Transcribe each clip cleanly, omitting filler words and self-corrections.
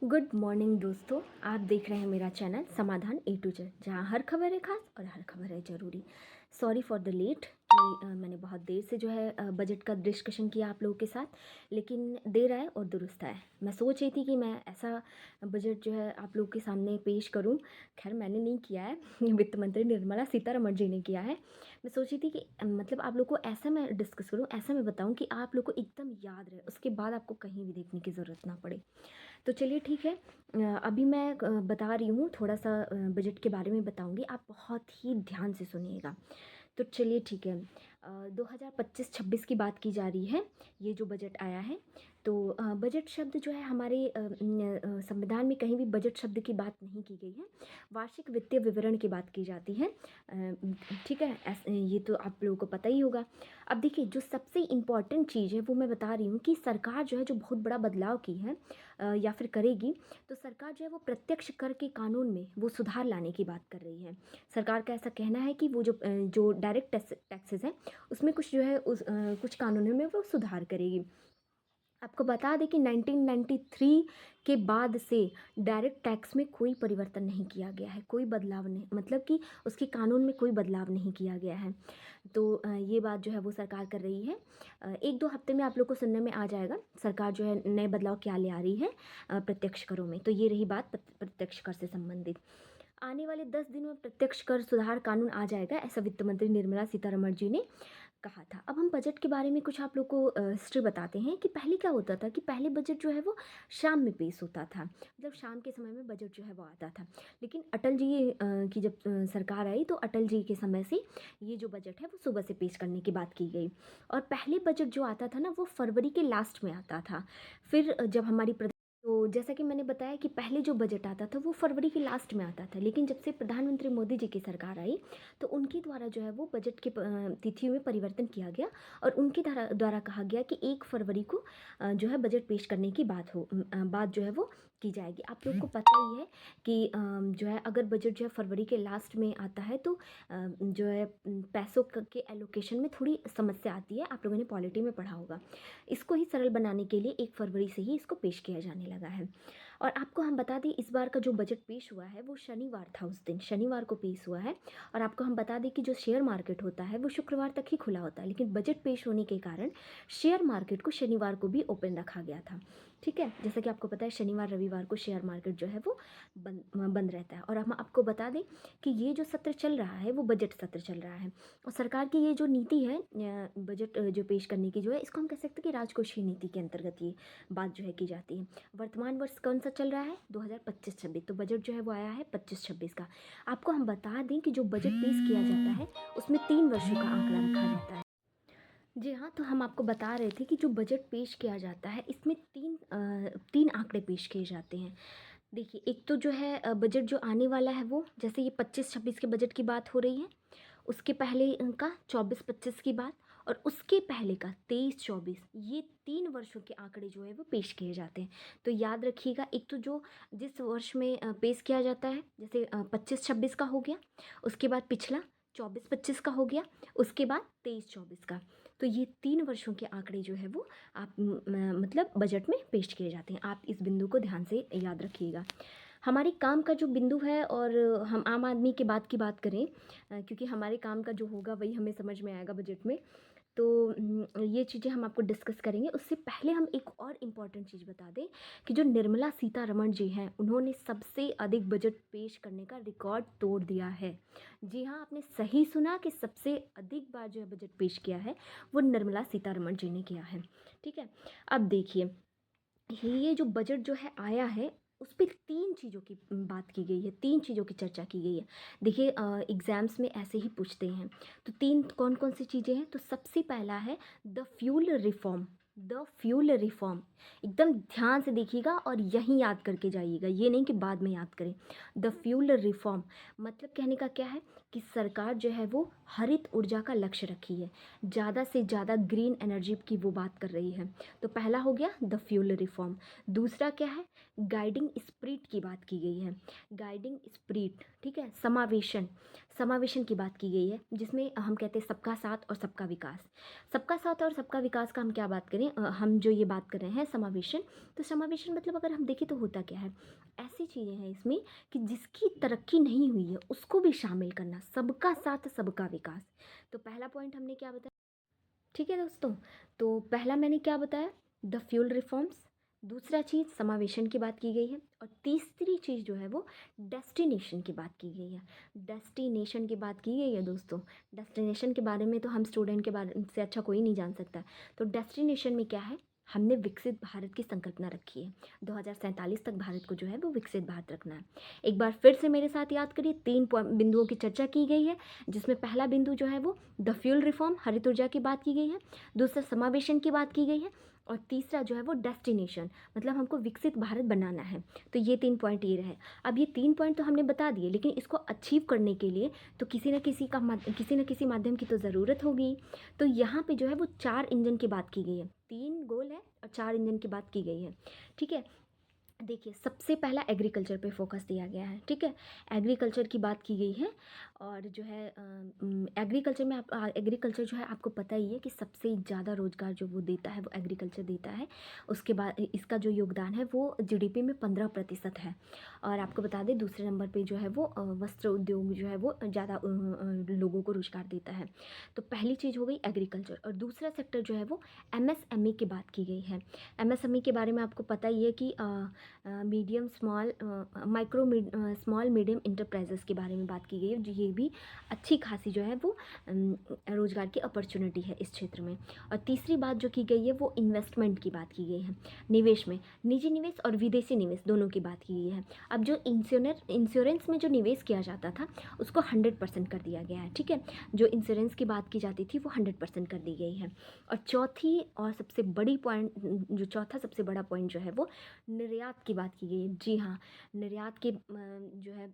Good morning दोस्तों। आप देख रहे हैं मेरा चैनल समाधान ए टू जेड, जहाँ हर खबर है खास और हर खबर है ज़रूरी। सॉरी फॉर द लेट कि मैंने बहुत देर से जो है बजट का डिस्कशन किया आप लोगों के साथ, लेकिन देर आए और दुरुस्त आए। मैं सोच रही थी कि मैं ऐसा बजट जो है आप लोगों के सामने पेश करूं। खैर मैंने नहीं किया है वित्त मंत्री निर्मला सीतारमण जी ने किया है। मैं सोच रही थी कि मतलब आप लोग को ऐसा मैं डिस्कस करूं, ऐसा मैं बताऊं कि आप लोग को एकदम याद रहे, उसके बाद आपको कहीं भी देखने की ज़रूरत ना पड़े। तो चलिए ठीक है। अभी मैं बता रही हूँ थोड़ा सा बजट के बारे में बताऊँगी, आप बहुत ही ध्यान से सुनिएगा। तो चलिए ठीक है। 2025-26 की बात की जा रही है, ये जो बजट आया है। तो बजट शब्द जो है हमारे संविधान में कहीं भी बजट शब्द की बात नहीं की गई है। वार्षिक वित्तीय विवरण की बात की जाती है। ठीक है, ये तो आप लोगों को पता ही होगा। अब देखिए, जो सबसे इम्पॉर्टेंट चीज़ है वो मैं बता रही हूँ कि सरकार जो है जो बहुत बड़ा बदलाव की है या फिर करेगी। तो सरकार जो है वो प्रत्यक्ष कर के कानून में वो सुधार लाने की बात कर रही है। सरकार का ऐसा कहना है कि वो जो डायरेक्ट टैक्सेस हैं उसमें कुछ जो है कुछ कानूनों में वो सुधार करेगी। आपको बता दें कि 1993 के बाद से डायरेक्ट टैक्स में कोई परिवर्तन नहीं किया गया है, कोई बदलाव नहीं, मतलब कि उसके कानून में कोई बदलाव नहीं किया गया है। तो ये बात जो है वो सरकार कर रही है। 1-2 हफ्ते में आप लोग को सुनने में आ जाएगा सरकार जो है नए बदलाव क्या ले आ रही है प्रत्यक्ष करों में। तो ये रही बात प्रत्यक्ष कर से संबंधित। आने वाले 10 दिनों में प्रत्यक्ष कर सुधार कानून आ जाएगा, ऐसा वित्त मंत्री निर्मला सीतारमण जी ने कहा था। अब हम बजट के बारे में कुछ आप लोग को हिस्ट्री बताते हैं कि पहले क्या होता था कि पहले बजट जो है वो शाम में पेश होता था, मतलब शाम के समय में बजट जो है वो आता था। लेकिन अटल जी की जब सरकार आई तो अटल जी के समय से ये जो बजट है वो सुबह से पेश करने की बात की गई। और पहले बजट जो आता था ना वो फरवरी के लास्ट में आता था। फिर जब हमारी तो जैसा कि मैंने बताया कि पहले जो बजट आता था वो फरवरी के लास्ट में आता था, लेकिन जब से प्रधानमंत्री मोदी जी की सरकार आई तो उनके द्वारा जो है वो बजट के तिथि में परिवर्तन किया गया। और उनके द्वारा कहा गया कि 1 फरवरी को जो है बजट पेश करने की बात जो है वो की जाएगी। आप लोग को पता ही है कि जो है अगर बजट जो है फरवरी के लास्ट में आता है तो जो है पैसों के एलोकेशन में थोड़ी समस्या आती है। आप लोगों ने पॉलिटी में पढ़ा होगा। इसको ही सरल बनाने के लिए 1 फरवरी से ही इसको पेश किया जाने लगा है। और आपको हम बता दें इस बार का जो बजट पेश हुआ है वो शनिवार था, उस दिन शनिवार को पेश हुआ है। और आपको हम बता दें कि जो शेयर मार्केट होता है वो शुक्रवार तक ही खुला होता है, लेकिन बजट पेश होने के कारण शेयर मार्केट को शनिवार को भी ओपन रखा गया था। ठीक है, जैसा कि आपको पता है शनिवार रविवार को शेयर मार्केट जो है वो बंद रहता है। और हम आपको बता दें कि ये जो सत्र चल रहा है वो बजट सत्र चल रहा है। और सरकार की ये जो नीति है बजट जो पेश करने की जो है, इसको हम कह सकते हैं कि राजकोषीय नीति के अंतर्गत ये बात जो है की जाती है। वर्तमान वर्ष कौन सा चल रहा है? 2025-26। तो बजट जो है वो आया है 25-26 का। आपको हम बता दें कि जो बजट पेश किया जाता है उसमें 3 वर्षों का आंकड़ा रखा जाता है। जी हाँ, तो हम आपको बता रहे थे कि जो बजट पेश किया जाता है इसमें तीन आंकड़े पेश किए जाते हैं। देखिए, एक तो जो है बजट जो आने वाला है वो, जैसे ये 25-26 के बजट की बात हो रही है, उसके पहले का 24-25 की बात, और उसके पहले का 23-24, ये 3 वर्षों के आंकड़े जो है वो पेश किए जाते हैं। तो याद रखिएगा, एक तो जो जिस वर्ष में पेश किया जाता है, जैसे 25-26 का हो गया, उसके बाद पिछला 24-25 का हो गया, उसके बाद 23-24 का। तो ये 3 वर्षों के आंकड़े जो है वो आप मतलब बजट में पेश किए जाते हैं। आप इस बिंदु को ध्यान से याद रखिएगा। हमारे काम का जो बिंदु है, और हम आम आदमी के बात की बात करें, क्योंकि हमारे काम का जो होगा वही हमें समझ में आएगा बजट में। तो ये चीज़ें हम आपको डिस्कस करेंगे। उससे पहले हम एक और इम्पॉर्टेंट चीज़ बता दें कि जो निर्मला सीतारमण जी हैं उन्होंने सबसे अधिक बजट पेश करने का रिकॉर्ड तोड़ दिया है। जी हाँ, आपने सही सुना कि सबसे अधिक बार जो है बजट पेश किया है वो निर्मला सीतारमण जी ने किया है। ठीक है, अब देखिए, ये जो बजट जो है आया है उस पे 3 चीज़ों की बात की गई है, 3 चीज़ों की चर्चा की गई है। देखिए, एग्ज़ाम्स में ऐसे ही पूछते हैं। तो 3 कौन-कौन सी चीज़ें हैं? तो सबसे पहला है the fuel reform. The fuel reform, एकदम ध्यान से देखिएगा और यहीं याद करके जाइएगा, ये नहीं कि बाद में याद करें। द फ्यूल रिफॉर्म मतलब कहने का क्या है कि सरकार जो है वो हरित ऊर्जा का लक्ष्य रखी है, ज़्यादा से ज़्यादा ग्रीन एनर्जी की वो बात कर रही है। तो पहला हो गया द फ्यूल रिफॉर्म। दूसरा क्या है, गाइडिंग स्पिरिट की बात की गई है, गाइडिंग स्पिरिट, ठीक है। समावेशन, समावेशन की बात की गई है, जिसमें हम कहते हैं सबका साथ और सबका विकास। सबका साथ और सबका विकास का हम क्या बात करें, हम जो ये बात कर रहे हैं समावेशन, तो समावेशन मतलब अगर हम देखें तो होता क्या है, ऐसी चीज़ें हैं इसमें कि जिसकी तरक्की नहीं हुई है उसको भी शामिल करना, सबका साथ सबका विकास। तो पहला पॉइंट हमने क्या बताया, ठीक है दोस्तों। तो पहला मैंने क्या बताया, द फ्यूल रिफॉर्म्स। दूसरा चीज़ समावेशन की बात की गई है, और तीसरी चीज़ जो है वो डेस्टिनेशन की बात की गई है। डेस्टिनेशन की बात की गई है दोस्तों। डेस्टिनेशन के बारे में तो हम स्टूडेंट के बारे से अच्छा कोई नहीं जान सकता। तो डेस्टिनेशन में क्या है, हमने विकसित भारत की संकल्पना रखी है, 2047 तक भारत को जो है वो विकसित भारत रखना है। एक बार फिर से मेरे साथ याद करिए, 3 बिंदुओं की चर्चा की गई है, जिसमें पहला बिंदु जो है वो द फ्यूल रिफॉर्म, हरित ऊर्जा की बात की गई है। दूसरा समावेशन की बात की गई है, और तीसरा जो है वो डेस्टिनेशन, मतलब हमको विकसित भारत बनाना है। तो ये 3 पॉइंट ये रहे। अब ये 3 पॉइंट तो हमने बता दिए, लेकिन इसको अचीव करने के लिए तो किसी न किसी माध्यम की तो ज़रूरत होगी। तो यहाँ पे जो है वो 4 इंजन की बात की गई है, 3 गोल है और 4 इंजन की बात की गई है, ठीक है। देखिए, सबसे पहला एग्रीकल्चर पे फोकस दिया गया है, ठीक है। एग्रीकल्चर की बात की गई है, और जो है एग्रीकल्चर में एग्रीकल्चर जो है आपको पता ही है कि सबसे ज़्यादा रोजगार जो वो देता है वो एग्रीकल्चर देता है। उसके बाद इसका जो योगदान है वो जीडीपी में 15% है। और आपको बता दें दूसरे नंबर पे जो है वो वस्त्र उद्योग जो है वो ज़्यादा लोगों को रोजगार देता है। तो पहली चीज़ हो गई एग्रीकल्चर। और दूसरा सेक्टर जो है वो एमएसएमई की बात की गई है। एमएसएमई के बारे में आपको पता ही है कि medium small micro small medium enterprises के बारे में बात की गई है, जो ये भी अच्छी खासी जो है वो रोज़गार की अपॉर्चुनिटी है इस क्षेत्र में। और तीसरी बात जो की गई है वो इन्वेस्टमेंट की बात की गई है, निवेश में निजी निवेश और विदेशी निवेश दोनों की बात की गई है। अब जो इंश्योरेंस में जो निवेश किया जाता था उसको 100% कर दिया गया है, ठीक है। जो इंश्योरेंस की बात की जाती थी वो 100% कर दी गई है। और चौथी और सबसे बड़ी पॉइंट, जो चौथा सबसे बड़ा पॉइंट जो है वो निर्यात की बात की गई है। जी हाँ, निर्यात के जो है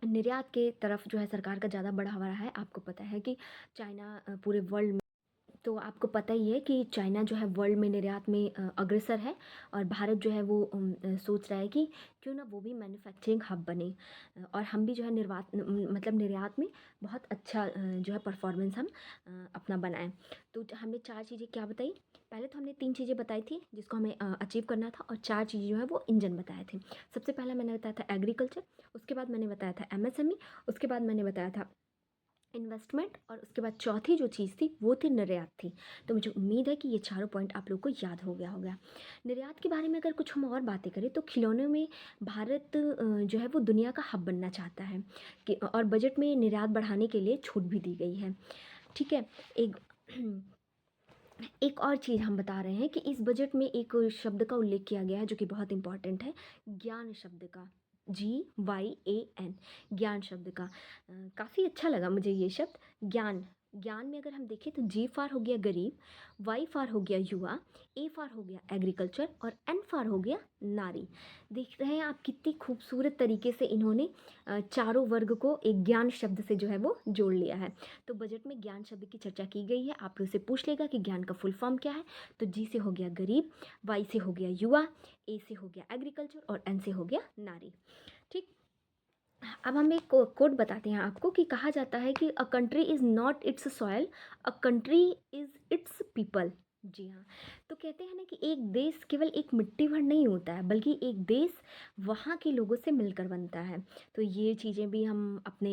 निर्यात के तरफ जो है सरकार का ज़्यादा बढ़ावा रहा है। आपको पता है कि चाइना पूरे वर्ल्ड में, तो आपको पता ही है कि चाइना जो है वर्ल्ड में निर्यात में अग्रसर है, और भारत जो है वो सोच रहा है कि क्यों ना वो भी मैन्युफैक्चरिंग हब बने, और हम भी जो है मतलब निर्यात में बहुत अच्छा जो है परफॉर्मेंस हम अपना बनाएं। तो हमने 4 चीज़ें क्या बताई, पहले तो हमने 3 चीज़ें बताई थी जिसको हमें अचीव करना था, और 4 चीज़ें जो है वो इंजन बताए थे। सबसे पहला मैंने बताया था एग्रीकल्चर, उसके बाद मैंने बताया था एमएसएमई, उसके बाद मैंने बताया था इन्वेस्टमेंट, और उसके बाद चौथी जो चीज़ थी वो थी निर्यात थी। तो मुझे उम्मीद है कि ये चारों पॉइंट आप लोग को याद हो गया होगा। निर्यात के बारे में अगर कुछ हम और बातें करें तो खिलौनों में भारत जो है वो दुनिया का हब बनना चाहता है, कि और बजट में निर्यात बढ़ाने के लिए छूट भी दी गई है, ठीक है। एक एक और चीज़ हम बता रहे हैं कि इस बजट में एक शब्द का उल्लेख किया गया है जो कि बहुत इंपॉर्टेंट है, ज्ञान शब्द का, GYAN, ज्ञान शब्द का। काफ़ी अच्छा लगा मुझे ये शब्द ज्ञान। ज्ञान में अगर हम देखें तो G फॉर हो गया गरीब, Y फॉर हो गया युवा, A फॉर हो गया एग्रीकल्चर, और N फॉर हो गया नारी। देख रहे हैं आप कितनी खूबसूरत तरीके से इन्होंने चारों वर्ग को एक ज्ञान शब्द से जो है वो जोड़ लिया है। तो बजट में ज्ञान शब्द की चर्चा की गई है। आप लोग से पूछ लेगा कि ज्ञान का फुल फॉर्म क्या है, तो G से हो गया गरीब, Y से हो गया युवा, A से हो गया एग्रीकल्चर, और N से हो गया नारी, ठीक। अब हम एक कोट बताते हैं आपको कि कहा जाता है कि a country is not its soil, a country is its people. जी हाँ, तो कहते हैं ना कि एक देश केवल एक मिट्टी भर नहीं होता है, बल्कि एक देश वहाँ के लोगों से मिलकर बनता है। तो ये चीज़ें भी हम अपने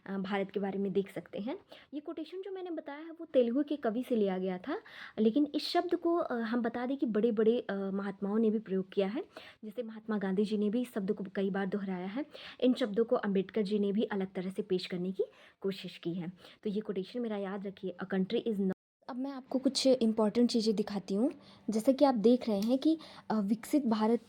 भारत के बारे में देख सकते हैं। ये कोटेशन जो मैंने बताया है वो तेलुगु के कवि से लिया गया था, लेकिन इस शब्द को हम बता दें कि बड़े बड़े महात्माओं ने भी प्रयोग किया है। जैसे महात्मा गांधी जी ने भी इस शब्द को कई बार दोहराया है। इन शब्दों को अंबेडकर जी ने भी अलग तरह से पेश करने की कोशिश की है। तो ये कोटेशन मेरा याद रखिए, अ कंट्री इज़ अब मैं आपको कुछ इम्पॉर्टेंट चीज़ें दिखाती हूँ। जैसे कि आप देख रहे हैं कि विकसित भारत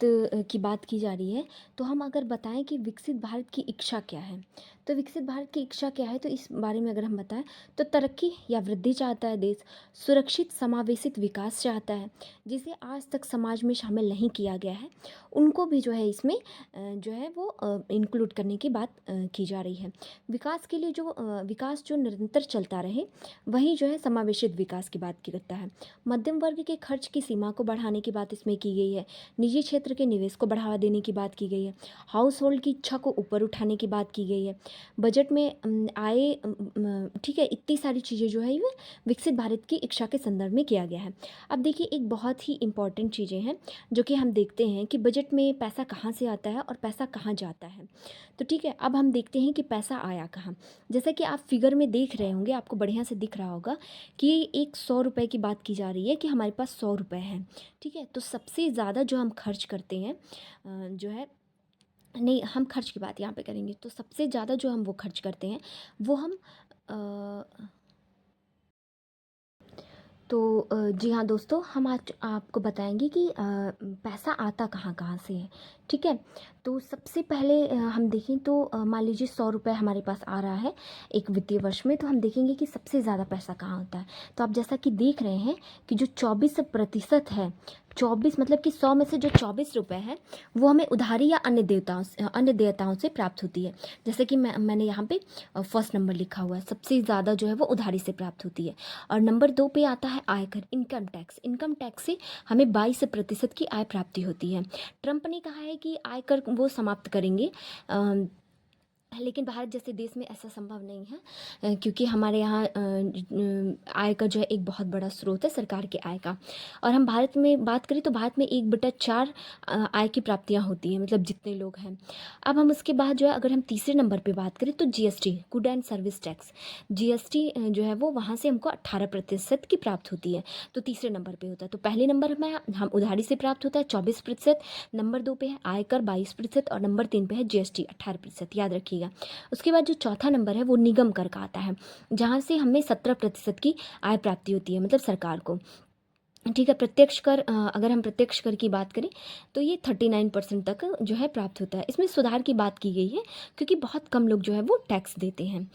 की बात की जा रही है। तो हम अगर बताएं कि विकसित भारत की इच्छा क्या है, तो विकसित भारत की इच्छा क्या है, तो इस बारे में अगर हम बताएं तो तरक्की या वृद्धि चाहता है देश, सुरक्षित समावेशित विकास चाहता है, जिसे आज तक समाज में शामिल नहीं किया गया है उनको भी जो है इसमें जो है वो इंक्लूड करने की बात की जा रही है। विकास के लिए जो विकास जो निरंतर चलता रहे, वही जो है समावेशित विकास की बात की करता है। मध्यम वर्ग के खर्च की सीमा को बढ़ाने की बात इसमें की गई है। निजी क्षेत्र के निवेश को बढ़ावा देने की बात की गई है। हाउस होल्ड की इच्छा को ऊपर उठाने की बात की गई है। बजट में आय, ठीक है, इतनी सारी चीज़ें जो है ये विकसित भारत की इच्छा के संदर्भ में किया गया है। अब देखिए, एक बहुत ही इंपॉर्टेंट चीज़ें हैं जो कि हम देखते हैं कि बजट में पैसा कहाँ से आता है और पैसा कहाँ जाता है। तो ठीक है, अब हम देखते हैं कि पैसा आया कहाँ। जैसा कि आप फिगर में देख रहे होंगे, आपको बढ़िया से दिख रहा होगा कि एक 100 रुपये की बात की जा रही है कि हमारे पास 100 रुपये हैं। ठीक है, तो सबसे ज़्यादा जो हम खर्च करते हैं जो है, नहीं, हम खर्च की बात यहाँ पे करेंगे। तो सबसे ज़्यादा जो हम वो खर्च करते हैं वो हम तो जी हाँ दोस्तों, हम आज आपको बताएंगे कि पैसा आता कहाँ कहाँ से है। ठीक है, तो सबसे पहले हम देखें तो मान लीजिए 100 रुपये हमारे पास आ रहा है एक वित्तीय वर्ष में, तो हम देखेंगे कि सबसे ज़्यादा पैसा कहाँ होता है। तो आप जैसा कि देख रहे हैं कि जो 24% है, 24 मतलब कि 100 में से जो 24 रुपये है वो हमें उधारी या अन्य देयताओं से प्राप्त होती है। जैसे कि मैंने यहाँ पे फर्स्ट नंबर लिखा हुआ है, सबसे ज़्यादा जो है वो उधारी से प्राप्त होती है। और नंबर 2 पे आता है आयकर, इनकम टैक्स। इनकम टैक्स से हमें 22% की आय प्राप्ति होती है। ट्रंप ने कहा है कि आयकर वो समाप्त करेंगे, लेकिन भारत जैसे देश में ऐसा संभव नहीं है, क्योंकि हमारे यहाँ आय का जो है एक बहुत बड़ा स्रोत है सरकार के आय का। और हम भारत में बात करें तो भारत में 1/4 आय की प्राप्तियाँ होती हैं, मतलब जितने लोग हैं। अब हम उसके बाद जो है, अगर हम तीसरे नंबर पे बात करें तो GST, good and service tax, GST जो है वो वहाँ से हमको 18% की प्राप्त होती है। तो तीसरे नंबर पर होता है। तो पहले नंबर में हम उधारी से प्राप्त होता है 24%, नंबर 2 पे है आयकर 22% और नंबर 3 पे है जीएसटी 18%, याद रखिएगा। उसके बाद जो चौथा नंबर है वो निगम कर का आता है, जहाँ से हमें 17% की आय प्राप्ति होती है, मतलब सरकार को। ठीक है, प्रत्यक्ष कर, अगर हम प्रत्यक्ष कर की बात करें तो ये 39% तक जो है प्राप्त होता है। इसमें सुधार की बात की गई है क्योंकि बहुत कम लोग जो है वो टैक्स देते हैं।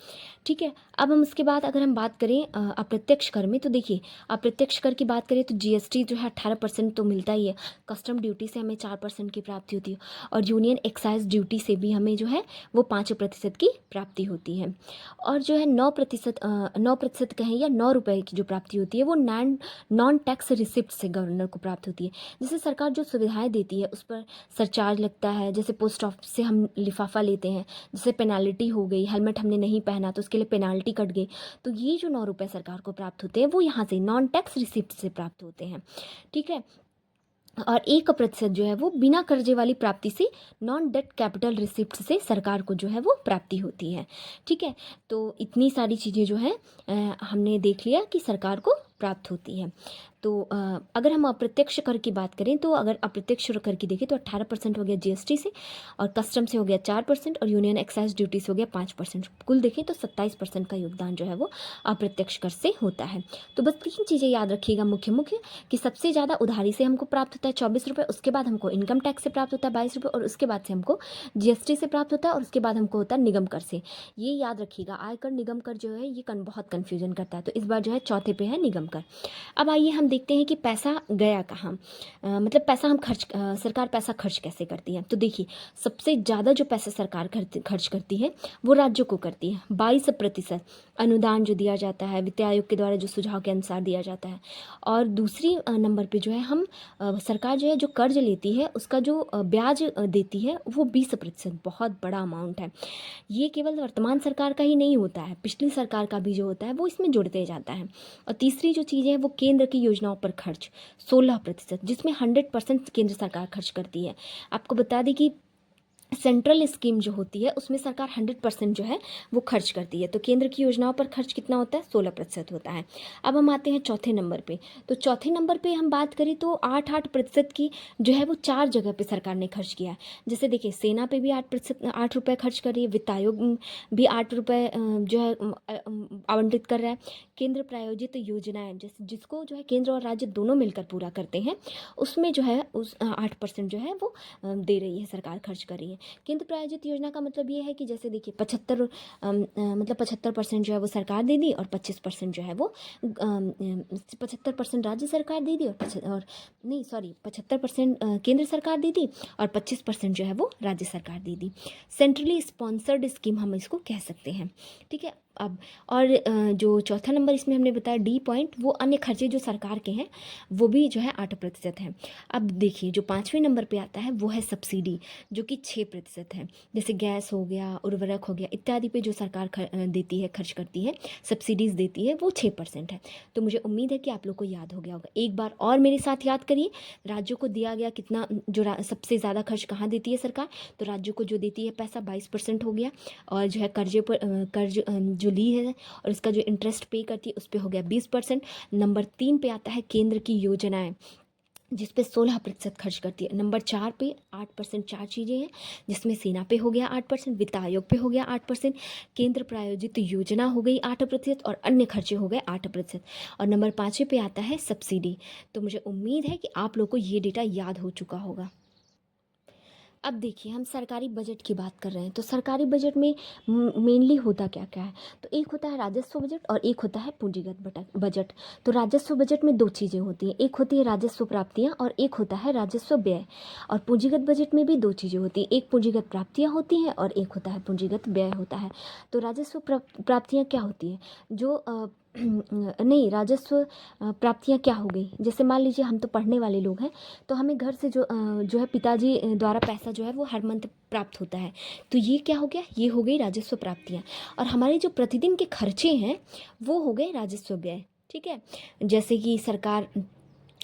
ठीक है, अब हम उसके बाद अगर हम बात करें अप्रत्यक्ष कर में, तो देखिए अप्रत्यक्ष कर की बात करें तो जीएसटी जो है 18% तो मिलता ही है। कस्टम ड्यूटी से हमें 4% की प्राप्ति होती है, और यूनियन एक्साइज ड्यूटी से भी हमें जो है वो 5% की प्राप्ति होती है। और जो है 9% कहें या 9 रुपये की जो प्राप्ति होती है वो नॉन टैक्स रिसिप्ट से गवर्नर को प्राप्त होती है। जैसे सरकार जो सुविधाएं देती है उस पर सरचार्ज लगता है। जैसे पोस्ट ऑफिस से हम लिफाफा लेते हैं, जैसे पेनाल्टी हो गई, हेलमेट हमने नहीं पहना तो उसके लिए पेनाल्टी कट गई, तो ये जो 9 रुपये सरकार को प्राप्त होते हैं वो यहाँ से नॉन टैक्स रिसिप्ट से प्राप्त होते हैं। ठीक है, और 1% जो है वो बिना कर्जे वाली प्राप्ति से, नॉन डेट कैपिटल रिसिप्ट से सरकार को जो है वो प्राप्ति होती है। ठीक है, तो इतनी सारी चीज़ें जो है हमने देख लिया कि सरकार को प्राप्त होती है। तो अगर हम अप्रत्यक्ष कर की बात करें तो अगर अप्रत्यक्ष कर की देखें तो 18% हो गया जीएसटी से, और कस्टम से हो गया 4%, और यूनियन एक्साइज ड्यूटी से हो गया 5%। कुल देखें तो 27% का योगदान जो है वो अप्रत्यक्ष कर से होता है। तो बस 3 चीज़ें याद रखिएगा मुख्य मुख्य, कि सबसे ज़्यादा उधारी से हमको प्राप्त होता है 24 रुपये, उसके बाद हमको इनकम टैक्स से प्राप्त होता है 22 रुपये, और उसके बाद से हमको जीएसटी से प्राप्त होता है, और उसके बाद हमको होता है निगम कर से। ये याद रखिएगा, आयकर निगम कर जो है ये बहुत कन्फ्यूजन करता है। तो इस बार जो है चौथे पे है निगम कर। अब आइए हम देखते हैं कि पैसा गया कहाँ, मतलब पैसा हम सरकार पैसा खर्च कैसे करती है। तो देखिए, सबसे ज़्यादा जो पैसा सरकार खर्च करती है वो राज्यों को करती है। 22% अनुदान जो दिया जाता है वित्त आयोग के द्वारा, जो सुझाव के अनुसार दिया जाता है। और दूसरी नंबर पे जो है हम सरकार जो है जो कर्ज लेती है उसका जो ब्याज देती है वो 20%, बहुत बड़ा अमाउंट है। ये केवल वर्तमान सरकार का ही नहीं होता है, पिछली सरकार का भी जो होता है वो इसमें जुड़ते जाता है। और तीसरी जो चीज़ है वो केंद्र की योजनाओं पर खर्च 16%, जिसमें 100% केंद्र सरकार खर्च करती है। आपको बता दें कि सेंट्रल स्कीम जो होती है उसमें सरकार 100% जो है वो खर्च करती है। तो केंद्र की योजनाओं पर खर्च कितना होता है? 16% होता है। अब हम आते हैं चौथे नंबर पे। तो चौथे नंबर पे हम बात करें तो 8% की जो है वो 4 जगह पे सरकार ने खर्च किया है। जैसे देखिए, सेना पे भी 8%, 8 रुपये खर्च कर रही है। वित्त आयोग भी 8 रुपये जो है आवंटित कर रहा है। केंद्र प्रायोजित योजनाएं जैसे जिसको जो है केंद्र और राज्य दोनों मिलकर पूरा करते हैं, उसमें जो है उस 8% जो है वो दे रही है सरकार, खर्च कर रही है। केंद्र प्रायोजित योजना का मतलब ये है कि जैसे देखिए 75% जो है वो सरकार दे दी और 25% जो है वो 75% राज्य सरकार दे दी और नहीं सॉरी 75% केंद्र सरकार दे दी और 25% जो है वो राज्य सरकार दे दी। सेंट्रली स्पॉन्सर्ड स्कीम हम इसको कह सकते हैं। ठीक है। अब और जो चौथा नंबर इसमें हमने बताया डी पॉइंट, वो अन्य खर्चे जो सरकार के हैं वो भी जो है 8% हैं। अब देखिए जो 5वें नंबर पे आता है वो है सब्सिडी, जो कि 6% है। जैसे गैस हो गया, उर्वरक हो गया इत्यादि पे जो सरकार देती है, खर्च करती है, सब्सिडीज़ देती है, वो 6% है। तो मुझे उम्मीद है कि आप लोग को याद हो गया होगा। एक बार और मेरे साथ याद करिए, राज्यों को दिया गया कितना, जो सबसे ज़्यादा खर्च कहाँ देती है सरकार? तो राज्यों को जो देती है पैसा 22% हो गया। और जो है कर्जे पर कर्ज जो ली है और इसका जो इंटरेस्ट पे करती है उस पर हो गया 20%। नंबर 3 पे आता है केंद्र की योजनाएं, जिस पे 16% खर्च करती है। नंबर 4 पे 8%, 4 चीज़ें हैं जिसमें सेना पे हो गया 8%, वित्त आयोग पे हो गया 8%, केंद्र प्रायोजित योजना हो गई 8% और अन्य खर्चे हो गए 8%। और नंबर 5 पे आता है सब्सिडी। तो मुझे उम्मीद है कि आप लोग को ये डेटा याद हो चुका होगा। अब देखिए हम सरकारी बजट की बात कर रहे हैं, तो सरकारी बजट में मेनली होता क्या क्या है? तो एक होता है राजस्व बजट और एक होता है पूंजीगत बजट। तो राजस्व बजट में दो चीज़ें होती हैं, एक होती है राजस्व प्राप्तियां और एक होता है राजस्व व्यय। और पूंजीगत बजट में भी दो चीज़ें होती हैं, एक पूंजीगत प्राप्तियां होती हैं और एक होता है पूंजीगत व्यय होता है। तो राजस्व प्राप्तियां क्या होती हैं? जो नहीं, राजस्व प्राप्तियां क्या हो गई? जैसे मान लीजिए हम तो पढ़ने वाले लोग हैं, तो हमें घर से जो है पिताजी द्वारा पैसा जो है वो हर मंथ प्राप्त होता है। तो ये क्या हो गया? ये हो गई राजस्व प्राप्तियाँ। और हमारे जो प्रतिदिन के खर्चे हैं वो हो गए राजस्व व्यय। ठीक है। जैसे कि सरकार,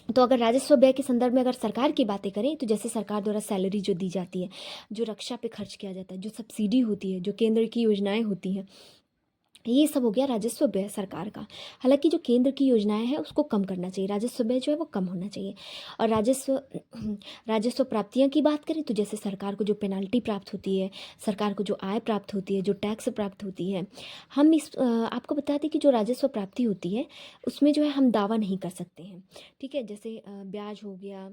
तो अगर राजस्व व्यय के संदर्भ में अगर सरकार की बातें करें तो जैसे सरकार द्वारा सैलरी जो दी जाती है, जो रक्षा पे खर्च किया जाता है, जो सब्सिडी होती है, जो केंद्र की योजनाएं होती हैं, ये सब हो गया राजस्व व्यय सरकार का। हालांकि जो केंद्र की योजनाएं हैं उसको कम करना चाहिए, राजस्व व्यय जो है वो कम होना चाहिए। और राजस्व प्राप्तियां की बात करें तो जैसे सरकार को जो पेनाल्टी प्राप्त होती है, सरकार को जो आय प्राप्त होती है, जो टैक्स प्राप्त होती है, हम आपको बता दें कि जो राजस्व प्राप्ति होती है उसमें जो है हम दावा नहीं कर सकते हैं। ठीक है। जैसे ब्याज हो गया,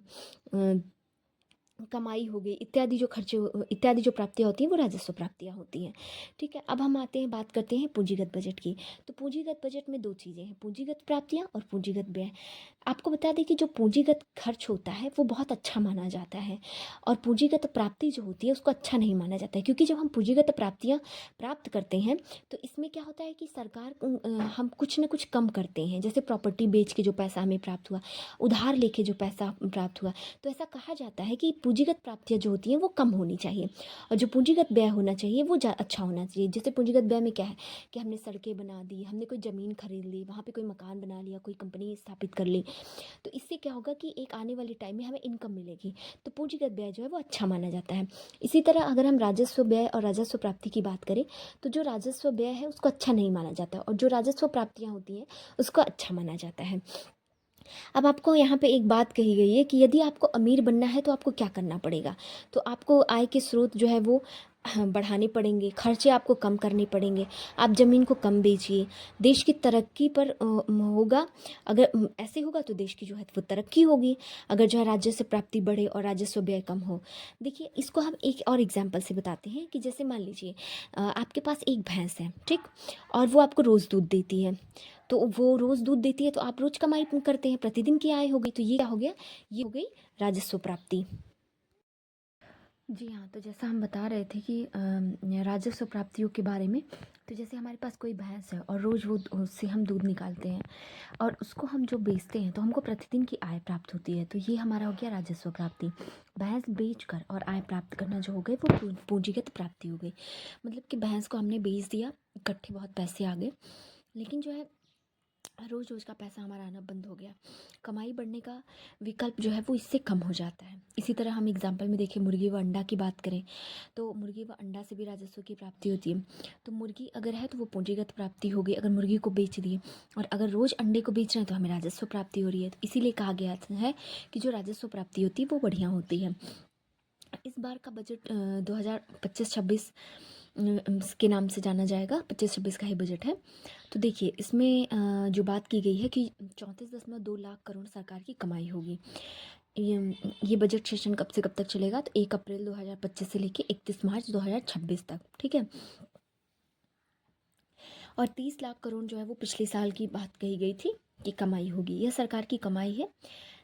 कमाई हो गई इत्यादि, जो खर्चे इत्यादि जो प्राप्तियाँ होती हैं वो राजस्व प्राप्तियाँ होती हैं। ठीक है। अब हम आते हैं, बात करते हैं पूंजीगत बजट की। तो पूंजीगत बजट में दो चीज़ें हैं, पूंजीगत प्राप्तियाँ और पूंजीगत व्यय। आपको बता दें कि जो पूंजीगत खर्च होता है वो बहुत अच्छा माना जाता है और पूंजीगत प्राप्ति जो होती है उसको अच्छा नहीं माना जाता है। क्योंकि जब हम पूंजीगत प्राप्तियाँ प्राप्त करते हैं तो इसमें क्या होता है कि सरकार हम कुछ ना कुछ कम करते हैं। जैसे प्रॉपर्टी बेच के जो पैसा हमें प्राप्त हुआ, उधार लेके जो पैसा प्राप्त हुआ, तो ऐसा कहा जाता है कि पूंजीगत प्राप्तियाँ जो होती हैं वो कम होनी चाहिए और जो पूंजीगत व्यय होना चाहिए वो अच्छा होना चाहिए। जैसे पूंजीगत व्यय में क्या है कि हमने सड़कें बना दी, हमने कोई ज़मीन खरीद ली, वहाँ पे कोई मकान बना लिया, कोई कंपनी स्थापित कर ली, तो इससे क्या होगा कि एक आने वाले टाइम में हमें इनकम मिलेगी। तो पूंजीगत व्यय जो है वो अच्छा माना जाता है। इसी तरह अगर हम राजस्व व्यय और राजस्व प्राप्ति की बात करें तो जो राजस्व व्यय है उसको अच्छा नहीं माना जाता और जो राजस्व प्राप्तियाँ होती हैं उसको अच्छा माना जाता है। अब आपको यहाँ पे एक बात कही गई है कि यदि आपको अमीर बनना है तो आपको क्या करना पड़ेगा? तो आपको आय के स्रोत जो है वो बढ़ाने पड़ेंगे, खर्चे आपको कम करने पड़ेंगे, आप ज़मीन को कम बेचिए, देश की तरक्की पर होगा। अगर ऐसे होगा तो देश की जो है वो तरक्की होगी, अगर जो है राजस्व प्राप्ति बढ़े और राजस्व व्यय कम हो। देखिए इसको हम एक और एग्जाम्पल से बताते हैं कि जैसे मान लीजिए आपके पास एक भैंस है, ठीक, और वो आपको रोज़ दूध देती है। तो वो रोज़ दूध देती है तो आप रोज़ कमाई करते हैं, प्रतिदिन की आय हो गई। तो ये क्या हो गया? ये हो गई राजस्व प्राप्ति। जी हाँ, तो जैसा हम बता रहे थे कि राजस्व प्राप्तियों के बारे में, तो जैसे हमारे पास कोई भैंस है और रोज़ वो उससे हम दूध निकालते हैं और उसको हम जो बेचते हैं तो हमको प्रतिदिन की आय प्राप्त होती है। तो ये हमारा हो गया राजस्व प्राप्ति। भैंस बेचकर और आय प्राप्त करना जो हो गए वो पूंजीगत प्राप्ति हो गई। मतलब कि भैंस को हमने बेच दिया, इकट्ठे बहुत पैसे आ गए, लेकिन जो है रोज़ रोज़ का पैसा हमारा आना बंद हो गया, कमाई बढ़ने का विकल्प जो है वो इससे कम हो जाता है। इसी तरह हम एग्जाम्पल में देखें, मुर्गी व अंडा की बात करें तो मुर्गी व अंडा से भी राजस्व की प्राप्ति होती है। तो मुर्गी अगर है तो वो पूंजीगत प्राप्ति होगी, अगर मुर्गी को बेच दिए, और अगर रोज़ अंडे को बेच रहे हैं तो हमें राजस्व प्राप्ति हो रही है। तो इसीलिए कहा गया है कि जो राजस्व प्राप्ति होती है वो बढ़िया होती है। इस बार का बजट 2025-26 के नाम से जाना जाएगा, 25-26 का ही बजट है। तो देखिए इसमें जो बात की गई है कि 34.2 लाख करोड़ सरकार की कमाई होगी। ये बजट सेशन कब से कब तक चलेगा, तो 1 अप्रैल 2025 से लेके 31 मार्च 2026 तक, ठीक है। और 30 लाख करोड़ जो है वो पिछले साल की बात कही गई थी कि कमाई होगी। यह सरकार की कमाई है।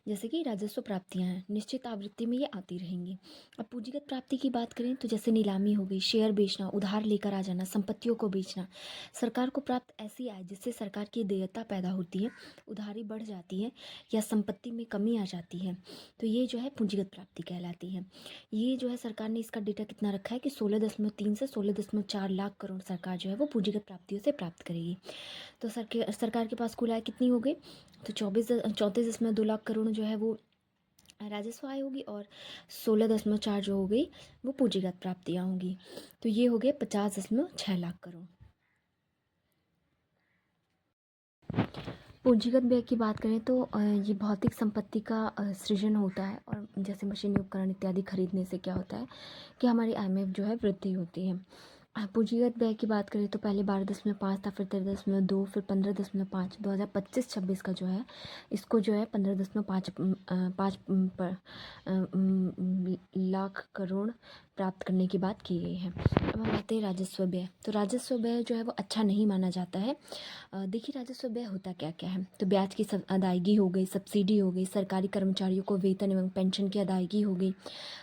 जैसे कि राजस्व प्राप्तियां हैं, निश्चित आवृत्ति में ये आती रहेंगी। अब पूंजीगत प्राप्ति की बात करें तो जैसे नीलामी हो गई, शेयर बेचना, उधार लेकर आ जाना, संपत्तियों को बेचना, सरकार को प्राप्त ऐसी आय जिससे सरकार की देयता पैदा होती है, उधारी बढ़ जाती है या संपत्ति में कमी आ जाती है, तो ये जो है पूंजीगत प्राप्ति कहलाती है। ये जो है सरकार ने इसका डेटा कितना रखा है कि 16.3 से 16.4 लाख करोड़ सरकार जो है वो पूंजीगत प्राप्तियों से प्राप्त करेगी। तो सरकार के पास कुल आय कितनी हो गई, तो 34.2 लाख करोड़ जो है वो राजस्व आय होगी, और 16.4 जो हो गई वो पूंजीगत प्राप्तियां होंगी। तो ये हो गए 50.6 लाख करोड़। पूंजीगत व्यय की बात करें तो ये भौतिक संपत्ति का सृजन होता है, और जैसे मशीनी उपकरण इत्यादि खरीदने से क्या होता है कि हमारी आय में जो है वृद्धि होती है। पूंजीगत व्यय की बात करें तो पहले 12.5 था, फिर 13.2, फिर 15.5। 2025-26 का जो है इसको जो है 15.5 लाख करोड़ प्राप्त करने की बात की गई है। अब हम आते हैं राजस्व व्यय। तो राजस्व व्यय जो है वो अच्छा नहीं माना जाता है। देखिए राजस्व व्यय होता क्या क्या है, तो ब्याज की अदायगी हो गई, सब्सिडी हो गई, सरकारी कर्मचारियों को वेतन एवं पेंशन की अदायगी हो गई,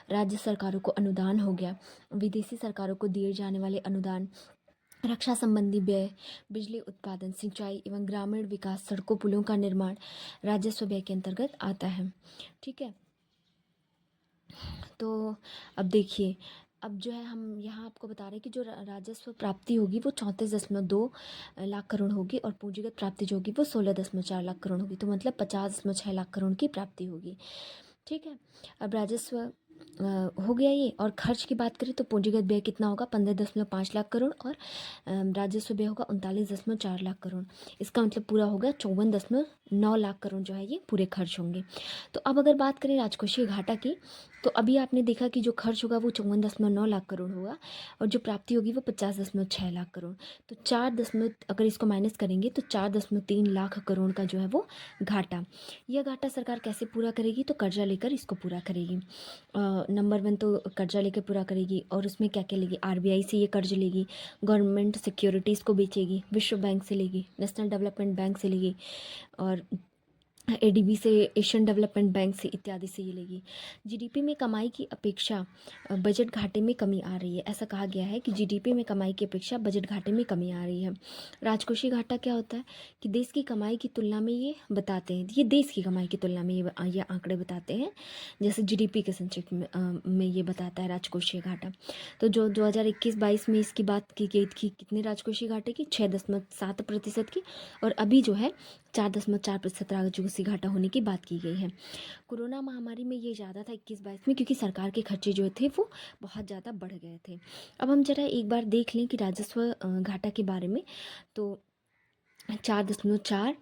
राज्य सरकारों को अनुदान हो गया, विदेशी सरकारों को दिए जाने वाले अनुदान, रक्षा संबंधी व्यय, बिजली उत्पादन, सिंचाई एवं ग्रामीण विकास, सड़कों पुलों का निर्माण राजस्व व्यय के अंतर्गत आता है, ठीक है। तो अब देखिए, अब जो है हम यहाँ आपको बता रहे हैं कि जो राजस्व प्राप्ति होगी वो 34.2 लाख करोड़ होगी, और पूंजीगत प्राप्ति जो होगी वो 16.4 लाख करोड़ होगी। तो मतलब 50.6 लाख करोड़ की प्राप्ति होगी, ठीक है। अब राजस्व हो गया ये, और खर्च की बात करें तो पूंजीगत व्यय कितना होगा, 15.5 लाख करोड़, और राजस्व व्यय होगा 39.4 लाख करोड़। इसका मतलब पूरा होगा 54.9 लाख करोड़ जो है ये पूरे खर्च होंगे। तो अब अगर बात करें राजकोषीय घाटा की, तो अभी आपने देखा कि जो खर्च होगा वो 54.9 लाख करोड़ होगा, और जो प्राप्ति होगी वो 50.6 लाख करोड़। तो अगर इसको माइनस करेंगे तो 4.3 लाख करोड़ का जो है वो घाटा। यह घाटा सरकार कैसे पूरा करेगी, तो कर्जा लेकर इसको पूरा करेगी। नंबर 1 तो कर्जा लेकर पूरा करेगी, और उसमें क्या क्या लेगी, आरबीआई से ये कर्ज लेगी, गवर्नमेंट सिक्योरिटीज़ को बेचेगी, विश्व बैंक से लेगी, नेशनल डेवलपमेंट बैंक से लेगी, और एडीबी से, एशियन डेवलपमेंट बैंक से इत्यादि से ये लेगी। जीडीपी में कमाई की अपेक्षा बजट घाटे में कमी आ रही है। ऐसा कहा गया है कि जीडीपी में कमाई की अपेक्षा बजट घाटे में कमी आ रही है। राजकोषीय घाटा क्या होता है कि देश की कमाई की तुलना में ये बताते हैं, ये देश की कमाई की तुलना में ये आंकड़े बताते हैं, जैसे जीडीपी के संक्षिप्त में ये बताता है राजकोषीय घाटा। तो जो 2021-22 में इसकी बात की गई थी कितने राजकोषीय घाटे की, 6.7% की, और अभी जो है 4.4% राजकोषीय घाटा होने की बात की गई है। कोरोना महामारी में ये ज़्यादा था 21-22 में, क्योंकि सरकार के खर्चे जो थे वो बहुत ज़्यादा बढ़ गए थे। अब हम जरा एक बार देख लें कि राजस्व घाटा के बारे में, तो 4.4,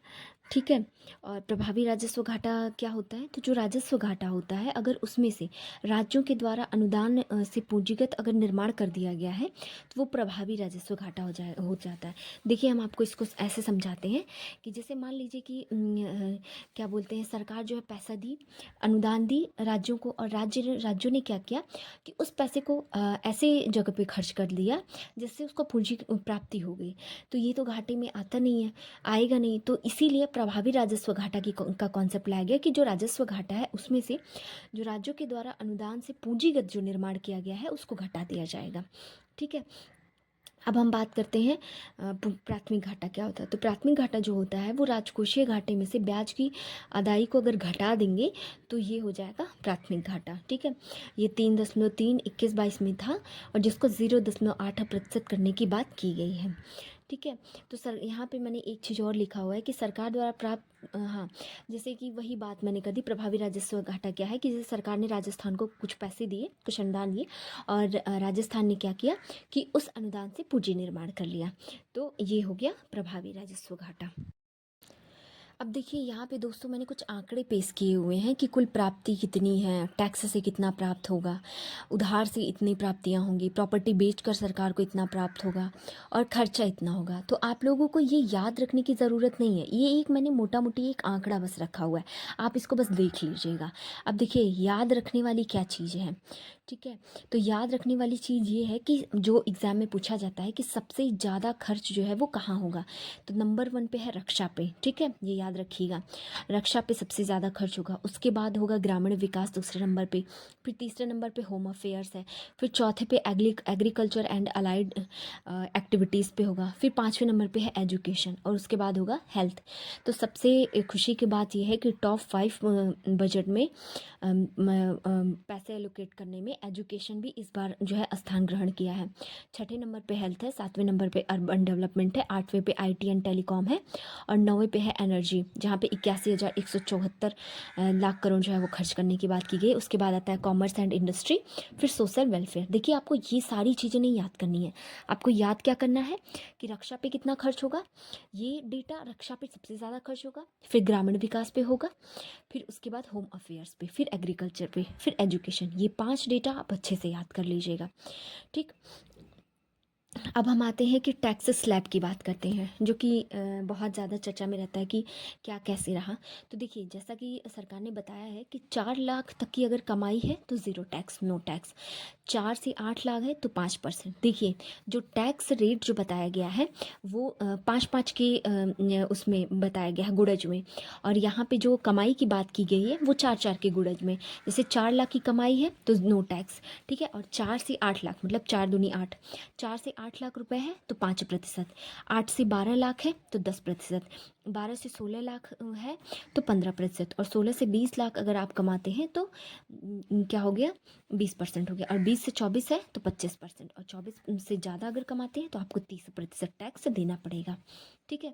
ठीक है। और प्रभावी राजस्व घाटा क्या होता है, तो जो राजस्व घाटा होता है अगर उसमें से राज्यों के द्वारा अनुदान से पूंजीगत अगर निर्माण कर दिया गया है तो वो प्रभावी राजस्व घाटा हो जाता है। देखिए हम आपको इसको ऐसे समझाते हैं कि जैसे मान लीजिए कि क्या बोलते हैं, सरकार जो है पैसा दी, अनुदान दी राज्यों को, और राज्यों ने क्या किया कि उस पैसे को ऐसे जगह पे खर्च कर लिया जिससे उसको पूंजी प्राप्ति हो गई, तो ये तो घाटे में आता नहीं है, आएगा नहीं। तो इसीलिए प्रभावी राजस्व घाटा का कॉन्सेप्ट लाया गया कि जो राजस्व घाटा है उसमें से जो राज्यों के द्वारा अनुदान से पूंजीगत जो निर्माण किया गया है उसको घटा दिया जाएगा, ठीक है। अब हम बात करते हैं प्राथमिक घाटा क्या होता है। तो प्राथमिक घाटा जो होता है वो राजकोषीय घाटे में से ब्याज की अदायगी को अगर घटा देंगे तो ये हो जाएगा प्राथमिक घाटा, ठीक है। ये 3.3 21-22 में था, और जिसको 0.8% करने की बात की गई है, ठीक है। तो सर यहाँ पे मैंने एक चीज़ और लिखा हुआ है कि सरकार द्वारा प्राप्त हाँ, जैसे कि वही बात मैंने कर दी, प्रभावी राजस्व घाटा क्या है कि जैसे सरकार ने राजस्थान को कुछ पैसे दिए, कुछ अनुदान दिए, और राजस्थान ने क्या किया कि उस अनुदान से पूंजी निर्माण कर लिया, तो ये हो गया प्रभावी राजस्व घाटा। अब देखिए यहाँ पे दोस्तों मैंने कुछ आंकड़े पेश किए हुए हैं कि कुल प्राप्ति कितनी है, टैक्स से कितना प्राप्त होगा, उधार से इतनी प्राप्तियाँ होंगी, प्रॉपर्टी बेचकर सरकार को इतना प्राप्त होगा, और खर्चा इतना होगा। तो आप लोगों को ये याद रखने की ज़रूरत नहीं है, ये एक मैंने मोटा मोटी एक आंकड़ा बस रखा हुआ है, आप इसको बस देख लीजिएगा। अब देखिए याद रखने वाली क्या चीज़ है, ठीक है। तो याद रखने वाली चीज़ ये है कि जो एग्ज़ाम में पूछा जाता है कि सबसे ज़्यादा खर्च जो है वो कहाँ होगा, तो नंबर 1 पे है रक्षा पे, ठीक है, ये याद रखिएगा, रक्षा पे सबसे ज़्यादा खर्च होगा। उसके बाद होगा ग्रामीण विकास दूसरे नंबर पे, फिर तीसरे नंबर पे होम अफेयर्स है, फिर चौथे पे एग्रीकल्चर एंड अलाइड एक्टिविटीज़ पे होगा, फिर 5वें नंबर पे है एजुकेशन, और उसके बाद होगा हेल्थ। तो सबसे खुशी की बात यह है कि टॉप 5 बजट में पैसे एलोकेट करने में एजुकेशन भी इस बार जो है स्थान ग्रहण किया है। 6ठे नंबर पे हेल्थ है, 7वें नंबर पे अर्बन डेवलपमेंट है, 8वें पे आईटी एंड टेलीकॉम है, और 9वें पे है एनर्जी, जहाँ पे 81,174 लाख करोड़ जो है वो खर्च करने की बात की गई। उसके बाद आता है कॉमर्स एंड इंडस्ट्री, फिर सोशल वेलफेयर। देखिए आपको ये सारी चीज़ें नहीं याद करनी है, आपको याद क्या करना है कि रक्षा पे कितना खर्च होगा, ये डेटा रक्षा पे सबसे ज़्यादा खर्च होगा, फिर ग्रामीण विकास पे होगा, फिर उसके बाद होम अफेयर्स पे, फिर एग्रीकल्चर पे, फिर एजुकेशन। ये 5 डेटा आप अच्छे से याद कर लीजिएगा, ठीक। अब हम आते हैं कि टैक्स स्लैब की बात करते हैं, जो कि बहुत ज़्यादा चर्चा में रहता है कि क्या कैसे रहा। तो देखिए जैसा कि सरकार ने बताया है कि 4 लाख तक की अगर कमाई है तो ज़ीरो टैक्स, नो टैक्स, 4 से 8 लाख है तो 5%। देखिए जो टैक्स रेट जो बताया गया है वो 5-5 के उसमें बताया गया है गुणज में, और यहाँ पे जो कमाई की बात की गई है वो 4-4 के गुणज में। जैसे 4 लाख की कमाई है तो नो टैक्स, ठीक है, और 4 से 8 लाख मतलब 4 दूनी 8, 4 से 8 लाख रुपए है तो 5%, 8 से 12 लाख है तो 10%, 12 से 16 लाख है तो 15%, और 16 से 20 लाख अगर आप कमाते हैं तो क्या हो गया 20% हो गया, और 20 से 24 है तो 25%, और 24 से ज़्यादा अगर कमाते हैं तो आपको 30% टैक्स देना पड़ेगा, ठीक है।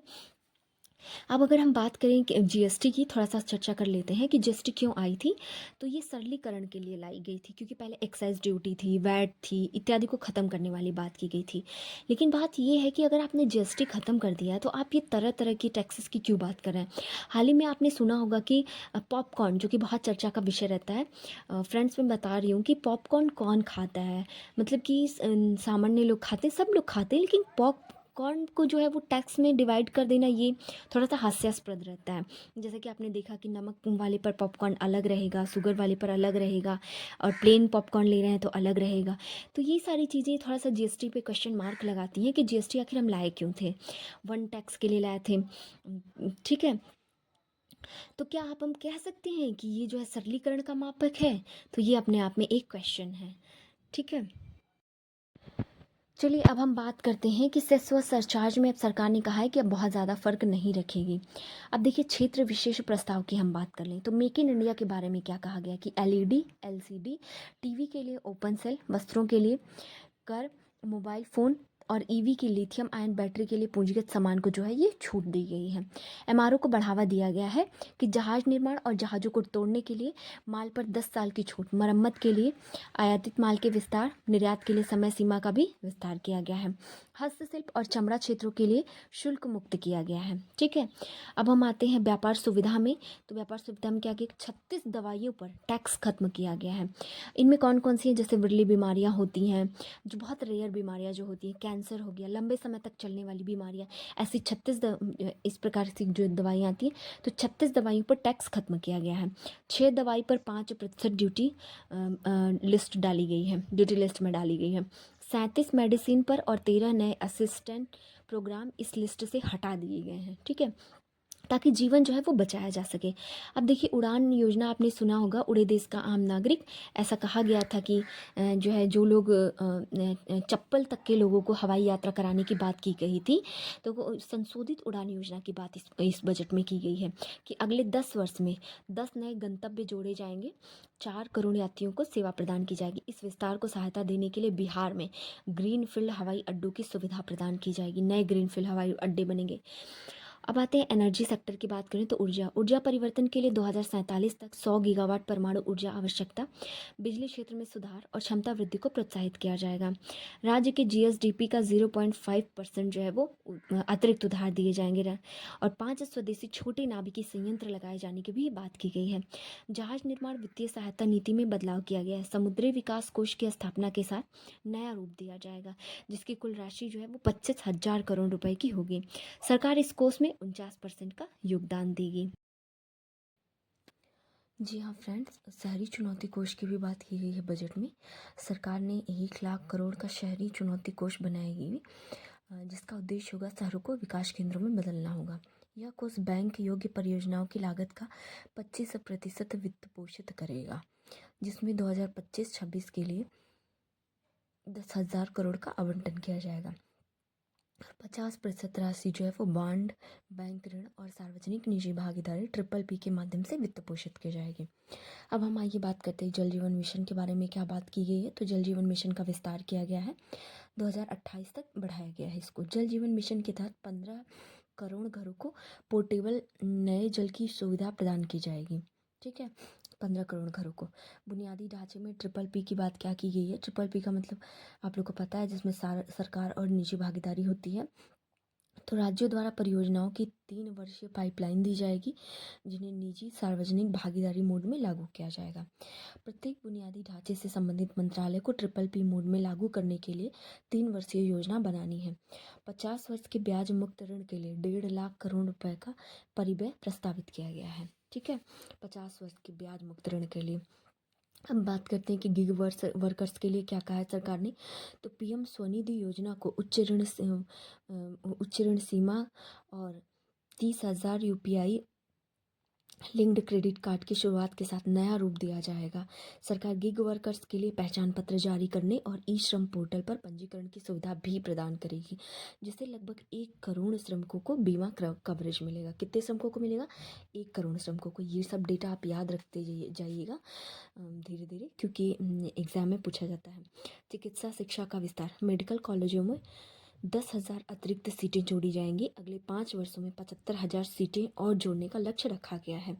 अब अगर हम बात करें कि जीएसटी की, थोड़ा सा चर्चा कर लेते हैं कि जीएसटी क्यों आई थी। तो ये सरलीकरण के लिए लाई गई थी, क्योंकि पहले एक्साइज ड्यूटी थी, वैट थी इत्यादि को ख़त्म करने वाली बात की गई थी। लेकिन बात ये है कि अगर आपने जीएसटी ख़त्म कर दिया है तो आप ये तरह तरह की टैक्सेस की क्यों बात कर रहे हैं। हाल ही में आपने सुना होगा कि पॉपकॉर्न, जो कि बहुत चर्चा का विषय रहता है, फ्रेंड्स मैं बता रही हूँ कि पॉपकॉर्न कौन खाता है, मतलब कि सामान्य लोग खाते हैं, सब लोग खाते हैं, लेकिन पॉपकॉर्न को जो है वो टैक्स में डिवाइड कर देना ये थोड़ा सा हास्यास्पद रहता है। जैसे कि आपने देखा कि नमक वाले पर पॉपकॉर्न अलग रहेगा, शुगर वाले पर अलग रहेगा, और प्लेन पॉपकॉर्न ले रहे हैं तो अलग रहेगा। तो ये सारी चीज़ें थोड़ा सा जीएसटी पे क्वेश्चन मार्क लगाती हैं कि जीएसटी आखिर हम लाए क्यों थे, वन टैक्स के लिए लाए थे, ठीक है। तो क्या हम कह सकते हैं कि ये जो है सरलीकरण का मापक है, तो ये अपने आप में एक क्वेश्चन है, ठीक है। चलिए अब हम बात करते हैं कि सेस व सरचार्ज में अब सरकार ने कहा है कि अब बहुत ज़्यादा फ़र्क नहीं रखेगी। अब देखिए क्षेत्र विशेष प्रस्ताव की हम बात कर लें तो मेक इन इंडिया के बारे में क्या कहा गया कि एलईडी, एलसीडी, टीवी के लिए ओपन सेल, वस्त्रों के लिए कर, मोबाइल फ़ोन और ईवी की लिथियम आयन बैटरी के लिए पूंजीगत सामान को जो है ये छूट दी गई है। एमआरओ को बढ़ावा दिया गया है कि जहाज निर्माण और जहाज़ों को तोड़ने के लिए माल पर 10 साल की छूट, मरम्मत के लिए आयातित माल के विस्तार, निर्यात के लिए समय सीमा का भी विस्तार किया गया है। हस्तशिल्प और चमड़ा क्षेत्रों के लिए शुल्क मुक्त किया गया है, ठीक है। अब हम आते हैं व्यापार सुविधा में। तो व्यापार सुविधा में क्या किया, 36 दवाइयों पर टैक्स खत्म किया गया है। इनमें कौन कौन सी हैं, जैसे विरली बीमारियां होती हैं, जो बहुत रेयर बीमारियां जो होती हैं, कैंसर हो गया, लंबे समय तक चलने वाली बीमारियां, ऐसी 36 इस प्रकार से जो दवाइयाँ आती हैं, तो 36 दवाइयों पर टैक्स खत्म किया गया है। 6 दवाई पर 5% ड्यूटी लिस्ट डाली गई है, ड्यूटी लिस्ट में डाली गई है। 37 मेडिसिन पर और 13 नए असिस्टेंट प्रोग्राम इस लिस्ट से हटा दिए गए हैं, ठीक है। ताकि जीवन जो है वो बचाया जा सके। अब देखिए, उड़ान योजना आपने सुना होगा, उड़े देश का आम नागरिक। ऐसा कहा गया था कि जो है जो लोग चप्पल तक के लोगों को हवाई यात्रा कराने की बात की गई थी, तो वो संशोधित उड़ान योजना की बात इस बजट में की गई है कि अगले 10 वर्ष में 10 नए गंतव्य जोड़े जाएंगे, 4 करोड़ यात्रियों को सेवा प्रदान की जाएगी। इस विस्तार को सहायता देने के लिए बिहार में ग्रीनफील्ड हवाई अड्डों की सुविधा प्रदान की जाएगी। नए ग्रीनफील्ड हवाई अड्डे बनेंगे। अब आते हैं एनर्जी सेक्टर की बात करें तो ऊर्जा परिवर्तन के लिए 2047 तक 100 गीगावाट परमाणु ऊर्जा आवश्यकता, बिजली क्षेत्र में सुधार और क्षमता वृद्धि को प्रोत्साहित किया जाएगा। राज्य के जीएसडीपी का 0.5% जो है वो अतिरिक्त उधार दिए जाएंगे और 5 स्वदेशी छोटे नाभिकीय संयंत्र लगाए जाने की भी बात की गई है। जहाज निर्माण वित्तीय सहायता नीति में बदलाव किया गया है। समुद्री विकास कोष की स्थापना के साथ नया रूप दिया जाएगा, जिसकी कुल राशि जो है वो 25,000 करोड़ रुपए की होगी। सरकार इस कोष में 49% का योगदान देगी। जी हाँ फ्रेंड्स, शहरी चुनौती कोष की भी बात की गई है बजट में। सरकार ने 1 लाख करोड़ का शहरी चुनौती कोष बनाएगी, जिसका उद्देश्य होगा शहरों को विकास केंद्रों में बदलना होगा। यह कोष बैंक योग्य परियोजनाओं की लागत का 25% वित्त पोषित करेगा, जिसमें 2025-26 के लिए 10,000 करोड़ का आवंटन किया जाएगा। 50% राशि जो है वो बॉन्ड, बैंक ऋण और सार्वजनिक निजी भागीदारी PPP के माध्यम से वित्त पोषित की जाएगी। अब हम आइए बात करते हैं जल जीवन मिशन के बारे में क्या बात की गई है। तो जल जीवन मिशन का विस्तार किया गया है, 2028 तक बढ़ाया गया है इसको। जल जीवन मिशन के तहत 15 करोड़ घरों को पोर्टेबल नए जल की सुविधा प्रदान की जाएगी। ठीक है, 15 करोड़ घरों को। बुनियादी ढांचे में PPP की बात क्या की गई है। PPP का मतलब आप लोग को पता है, जिसमें सरकार और निजी भागीदारी होती है। तो राज्यों द्वारा परियोजनाओं की 3 वर्षीय पाइपलाइन दी जाएगी, जिन्हें निजी सार्वजनिक भागीदारी मोड में लागू किया जाएगा। प्रत्येक बुनियादी ढांचे से संबंधित मंत्रालय को PPP मोड में लागू करने के लिए 3 वर्षीय योजना बनानी है। 50 वर्ष के ब्याज मुक्त ऋण के लिए 1.5 लाख करोड़ रुपए का परिव्यय प्रस्तावित किया गया है। ठीक है, 50 वर्ष के ब्याज मुक्त ऋण के लिए। अब बात करते हैं कि गिग वर्कर्स के लिए क्या कहा है सरकार ने। तो पीएम स्वनिधि योजना को उच्च ऋण सीमा और 30,000 यूपीआई लिंक्ड क्रेडिट कार्ड की शुरुआत के साथ नया रूप दिया जाएगा। सरकार गिग वर्कर्स के लिए पहचान पत्र जारी करने और ई श्रम पोर्टल पर पंजीकरण की सुविधा भी प्रदान करेगी, जिससे लगभग 1 करोड़ श्रमिकों को बीमा कवरेज मिलेगा। कितने श्रमिकों को मिलेगा? 1 करोड़ श्रमिकों को। ये सब डेटा आप याद रखते जाइएगा धीरे धीरे, क्योंकि एग्जाम में पूछा जाता है। चिकित्सा शिक्षा का विस्तार। मेडिकल कॉलेजों में 10,000 अतिरिक्त सीटें जोड़ी जाएंगी। अगले 5 वर्षों में 75,000 सीटें और जोड़ने का लक्ष्य रखा गया है।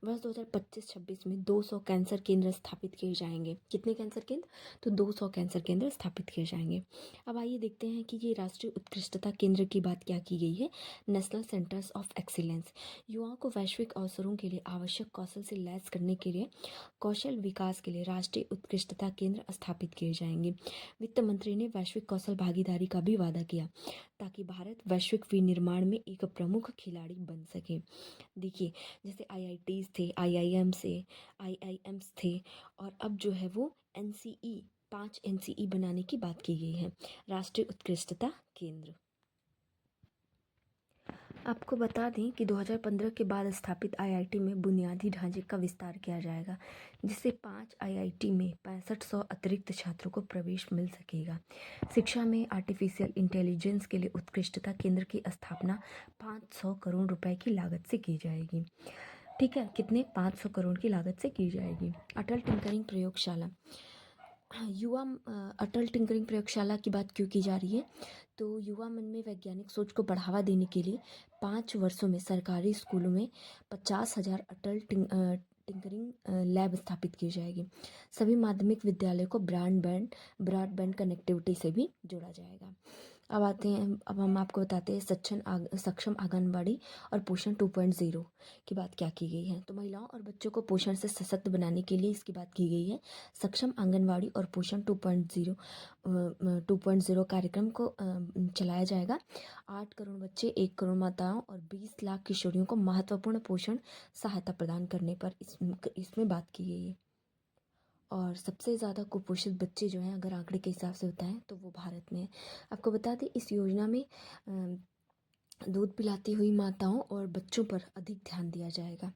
वर्ष 2025-26 में 200 कैंसर केंद्र स्थापित किए जाएंगे। कितने कैंसर केंद्र? तो 200 कैंसर केंद्र स्थापित किए जाएंगे। अब आइए देखते हैं कि ये राष्ट्रीय उत्कृष्टता केंद्र की बात क्या की गई है। National centres of excellence. युवाओं को वैश्विक अवसरों के लिए आवश्यक कौशल से लैस करने के लिए कौशल विकास के लिए राष्ट्रीय उत्कृष्टता केंद्र स्थापित किए जाएंगे। वित्त मंत्री ने वैश्विक कौशल भागीदारी का भी वादा किया, ताकि भारत वैश्विक विनिर्माण में एक प्रमुख खिलाड़ी बन सके। देखिए, जैसे आईआईटीज थे, आईआईएम्स थे, और अब जो है वो एनसीई 5 एनसीई बनाने की बात की गई है, राष्ट्रीय उत्कृष्टता केंद्र। आपको बता दें कि 2015 के बाद स्थापित आईआईटी में बुनियादी ढांचे का विस्तार किया जाएगा, जिससे 5 आईआईटी में 6500 अतिरिक्त छात्रों को प्रवेश मिल सकेगा। शिक्षा में आर्टिफिशियल इंटेलिजेंस के लिए उत्कृष्टता केंद्र की स्थापना 500 करोड़ रुपए की लागत से की जाएगी। ठीक है, कितने? 500 करोड़ की लागत से की जाएगी। अटल टिंकरिंग प्रयोगशाला। अटल टिंकरिंग प्रयोगशाला की बात क्यों की जा रही है? तो युवा मन में वैज्ञानिक सोच को बढ़ावा देने के लिए 5 वर्षों में सरकारी स्कूलों में 50,000 अटल टिंकरिंग लैब स्थापित की जाएगी। सभी माध्यमिक विद्यालयों को ब्रॉडबैंड कनेक्टिविटी से भी जोड़ा जाएगा। अब हम आपको बताते हैं सक्षम आंगनबाड़ी और पोषण 2.0 की बात क्या की गई है। तो महिलाओं और बच्चों को पोषण से सशक्त बनाने के लिए इसकी बात की गई है। सक्षम आंगनबाड़ी और पोषण 2.0 कार्यक्रम को चलाया जाएगा। 8 करोड़ बच्चे, 1 करोड़ माताओं और 20 लाख किशोरियों को महत्वपूर्ण पोषण सहायता प्रदान करने पर इसमें बात की गई है। और सबसे ज़्यादा कुपोषित बच्चे जो हैं, अगर आंकड़े के हिसाब से बताएं तो वो भारत में है। आपको बता दें, इस योजना में दूध पिलाती हुई माताओं और बच्चों पर अधिक ध्यान दिया जाएगा।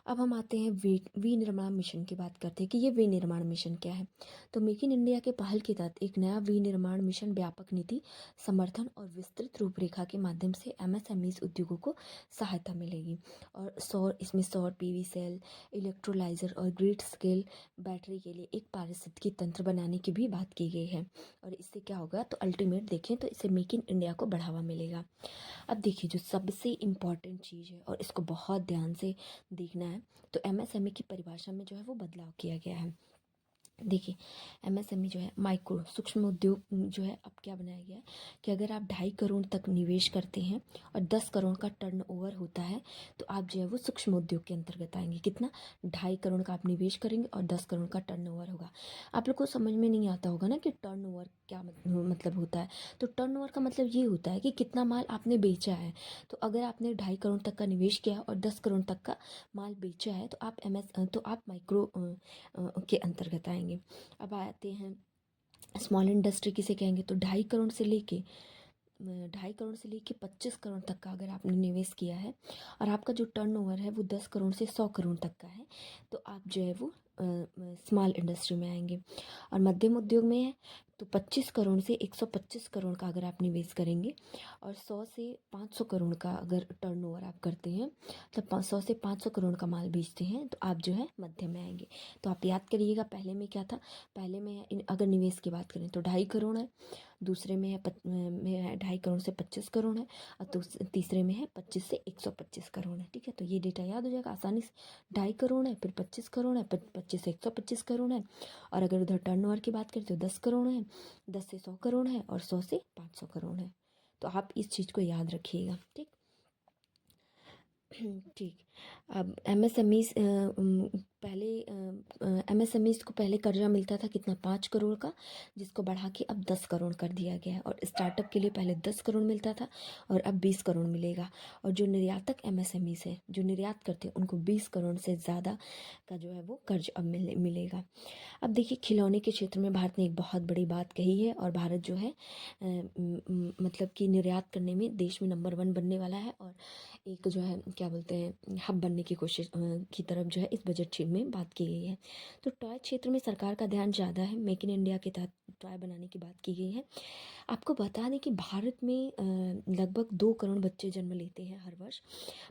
अब हम आते हैं विनिर्माण मिशन की बात करते हैं कि ये विनिर्माण मिशन क्या है। तो मेक इन इंडिया के पहल के तहत एक नया विनिर्माण मिशन व्यापक नीति, समर्थन और विस्तृत रूपरेखा के माध्यम से एमएसएमईज उद्योगों को सहायता मिलेगी। और सौर पीवी सेल, इलेक्ट्रोलाइजर और ग्रिड स्केल बैटरी के लिए एक पारिस्थितिकी तंत्र बनाने की भी बात की गई है। और इससे क्या होगा, तो अल्टीमेट देखें तो इससे मेक इन इंडिया को बढ़ावा मिलेगा। अब देखिए जो सबसे इम्पॉर्टेंट चीज़ है और इसको बहुत ध्यान से देखना है, तो एमएसएमई की परिभाषा में जो है वो बदलाव किया गया है। देखिए एमएसएमई जो है माइक्रो सूक्ष्म उद्योग जो है अब क्या बनाया गया है कि अगर आप 2.5 करोड़ तक निवेश करते हैं और 10 करोड़ का टर्नओवर होता है तो आप जो है वो सूक्ष्म उद्योग के अंतर्गत आएंगे। कितना, 2.5 करोड़ का आप निवेश करेंगे और 10 करोड़ का टर्नओवर होगा। आप लोग को समझ में नहीं आता होगा ना कि टर्नओवर क्या मतलब होता है। तो टर्नओवर का मतलब ये होता है कि कितना माल आपने बेचा है। तो अगर आपने 2.5 करोड़ तक का निवेश किया और 10 करोड़ तक का माल बेचा है तो आप माइक्रो के अंतर्गत आएंगे। अब आते हैं स्मॉल इंडस्ट्री किसे कहेंगे, तो 2.5 करोड़ से लेके 25 करोड़ तक का अगर आपने निवेश किया है और आपका जो टर्नओवर है वो 10 करोड़ से 100 करोड़ तक का है तो आप जो है वो स्मॉल इंडस्ट्री में आएंगे। और मध्यम उद्योग में है तो 25 करोड़ से 125 करोड़ का अगर आप निवेश करेंगे और 100 से 500 करोड़ का अगर टर्नओवर आप करते हैं, तो 100 से 500 करोड़ का माल बेचते हैं तो आप जो है मध्यम में आएंगे। तो आप याद करिएगा पहले में क्या था, पहले में अगर निवेश की बात करें तो 2.5 करोड़ है, दूसरे में है 2.5 करोड़ से 25 करोड़ है और तीसरे में है 25 से 125 करोड़ है। ठीक है, तो ये डेटा याद हो जाएगा आसानी से। 2.5 करोड़ है, फिर 25 करोड़ है, 25 से 125 करोड़ है। और अगर उधर टर्नओवर की बात करें तो 10 करोड़ है, 10 से 100 करोड़ है और 100 से 500 करोड़ है। तो आप इस चीज़ को याद रखिएगा। ठीक ठीक। अब एमएसएमईज पहले एमएसएमईज को पहले कर्जा मिलता था कितना, 5 करोड़ का, जिसको बढ़ा के अब 10 करोड़ कर दिया गया है। और स्टार्टअप के लिए पहले 10 करोड़ मिलता था और अब 20 करोड़ मिलेगा। और जो निर्यातक एमएसएमईज है जो निर्यात करते हैं उनको 20 करोड़ से ज़्यादा का जो है वो कर्ज अब मिलेगा। अब देखिए खिलौने के क्षेत्र में भारत ने एक बहुत बड़ी बात कही है और भारत जो है मतलब कि निर्यात करने में देश में नंबर 1 बनने वाला है और एक जो है क्या बोलते हैं हब बनने की कोशिश की तरफ जो है इस बजट में बात की गई है। तो टॉय क्षेत्र में सरकार का ध्यान ज़्यादा है, मेक इन इंडिया के तहत टॉय बनाने की बात की गई है। आपको बता दें कि भारत में लगभग 2 करोड़ बच्चे जन्म लेते हैं हर वर्ष।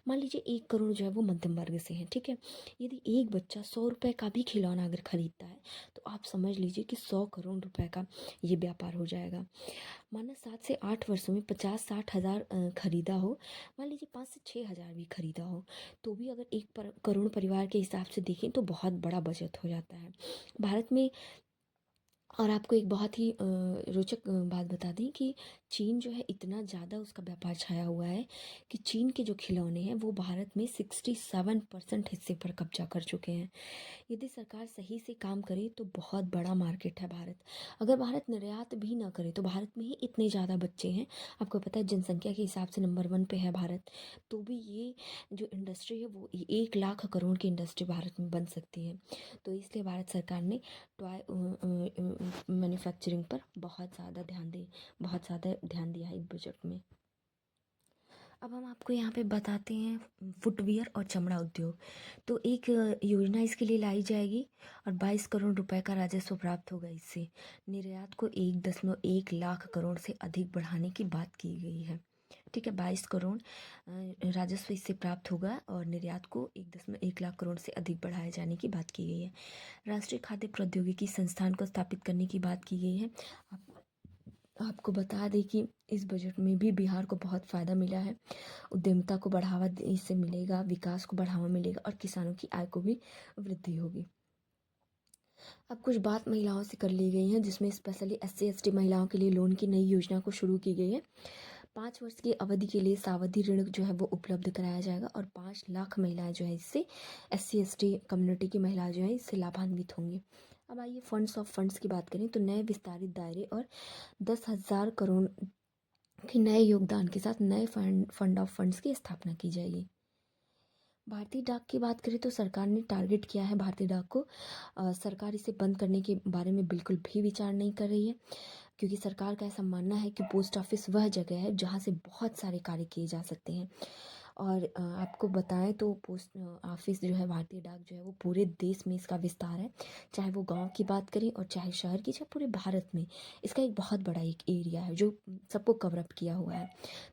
मान लीजिए 1 करोड़ जो है वो मध्यम वर्ग से हैं। ठीक है, यदि एक बच्चा 100 रुपये का भी खिलौना अगर खरीदता है तो आप समझ लीजिए कि 100 करोड़ रुपए का ये व्यापार हो जाएगा। माना 7 से 8 वर्षों में 50-60 हज़ार खरीदा हो, मान लीजिए 5 से 6 हज़ार भी खरीदा हो, तो भी अगर 1 करोड़ परिवार के हिसाब से देखें तो बहुत बड़ा बचत हो जाता है भारत में। और आपको एक बहुत ही रोचक बात बता दें कि चीन जो है इतना ज़्यादा उसका व्यापार छाया हुआ है कि चीन के जो खिलौने हैं वो भारत में 67% हिस्से पर कब्जा कर चुके हैं। यदि सरकार सही से काम करे तो बहुत बड़ा मार्केट है भारत। अगर भारत निर्यात भी ना करे तो भारत में ही इतने ज़्यादा बच्चे हैं, आपको पता है जनसंख्या के हिसाब से नंबर 1 पे है भारत, तो भी ये जो इंडस्ट्री है वो 1 लाख करोड़ की इंडस्ट्री भारत में बन सकती है। तो इसलिए भारत सरकार ने टॉय मैन्युफैक्चरिंग पर बहुत ज़्यादा ध्यान दिया है इस बजट में। अब हम आपको यहाँ पे बताते हैं फुटवियर और चमड़ा उद्योग। तो एक योजना इसके लिए लाई जाएगी और 22 करोड़ रुपए का राजस्व प्राप्त होगा इससे। निर्यात को 1.1 लाख करोड़ से अधिक बढ़ाने की बात की गई है। ठीक है, 22 करोड़ राजस्व इससे प्राप्त होगा और निर्यात को 1.1 लाख करोड़ से अधिक बढ़ाए जाने की बात की गई है। राष्ट्रीय खाद्य प्रौद्योगिकी संस्थान को स्थापित करने की बात की गई है। आपको बता दें कि इस बजट में भी बिहार को बहुत फ़ायदा मिला है। उद्यमिता को बढ़ावा इससे मिलेगा, विकास को बढ़ावा मिलेगा और किसानों की आय को भी वृद्धि होगी। अब कुछ बात महिलाओं से कर ली गई है जिसमें स्पेशली SC ST महिलाओं के लिए लोन की नई योजना को शुरू की गई है। 5 वर्ष की अवधि के लिए सावधि ऋण जो है वो उपलब्ध कराया जाएगा और 5 लाख महिलाएं जो है इससे SC ST कम्युनिटी की महिलाएं जो है इससे लाभान्वित होंगी। अब आइए फंड्स ऑफ फंड्स की बात करें तो नए विस्तारित दायरे और 10,000 करोड़ के नए योगदान के साथ नए फंड ऑफ फंड्स की स्थापना की जाएगी। भारतीय डाक की बात करें तो सरकार ने टारगेट किया है भारतीय डाक को। सरकार इसे बंद करने के बारे में बिल्कुल भी विचार नहीं कर रही है। क्योंकि सरकार का ऐसा मानना है कि पोस्ट ऑफिस वह जगह है जहाँ से बहुत सारे कार्य किए जा सकते हैं। और आपको बताएं तो पोस्ट ऑफिस जो है, भारतीय डाक जो है, वो पूरे देश में इसका विस्तार है। चाहे वो गांव की बात करें और चाहे शहर की, चाहे पूरे भारत में इसका एक बहुत बड़ा एक एरिया है जो सबको कवर अप किया हुआ है।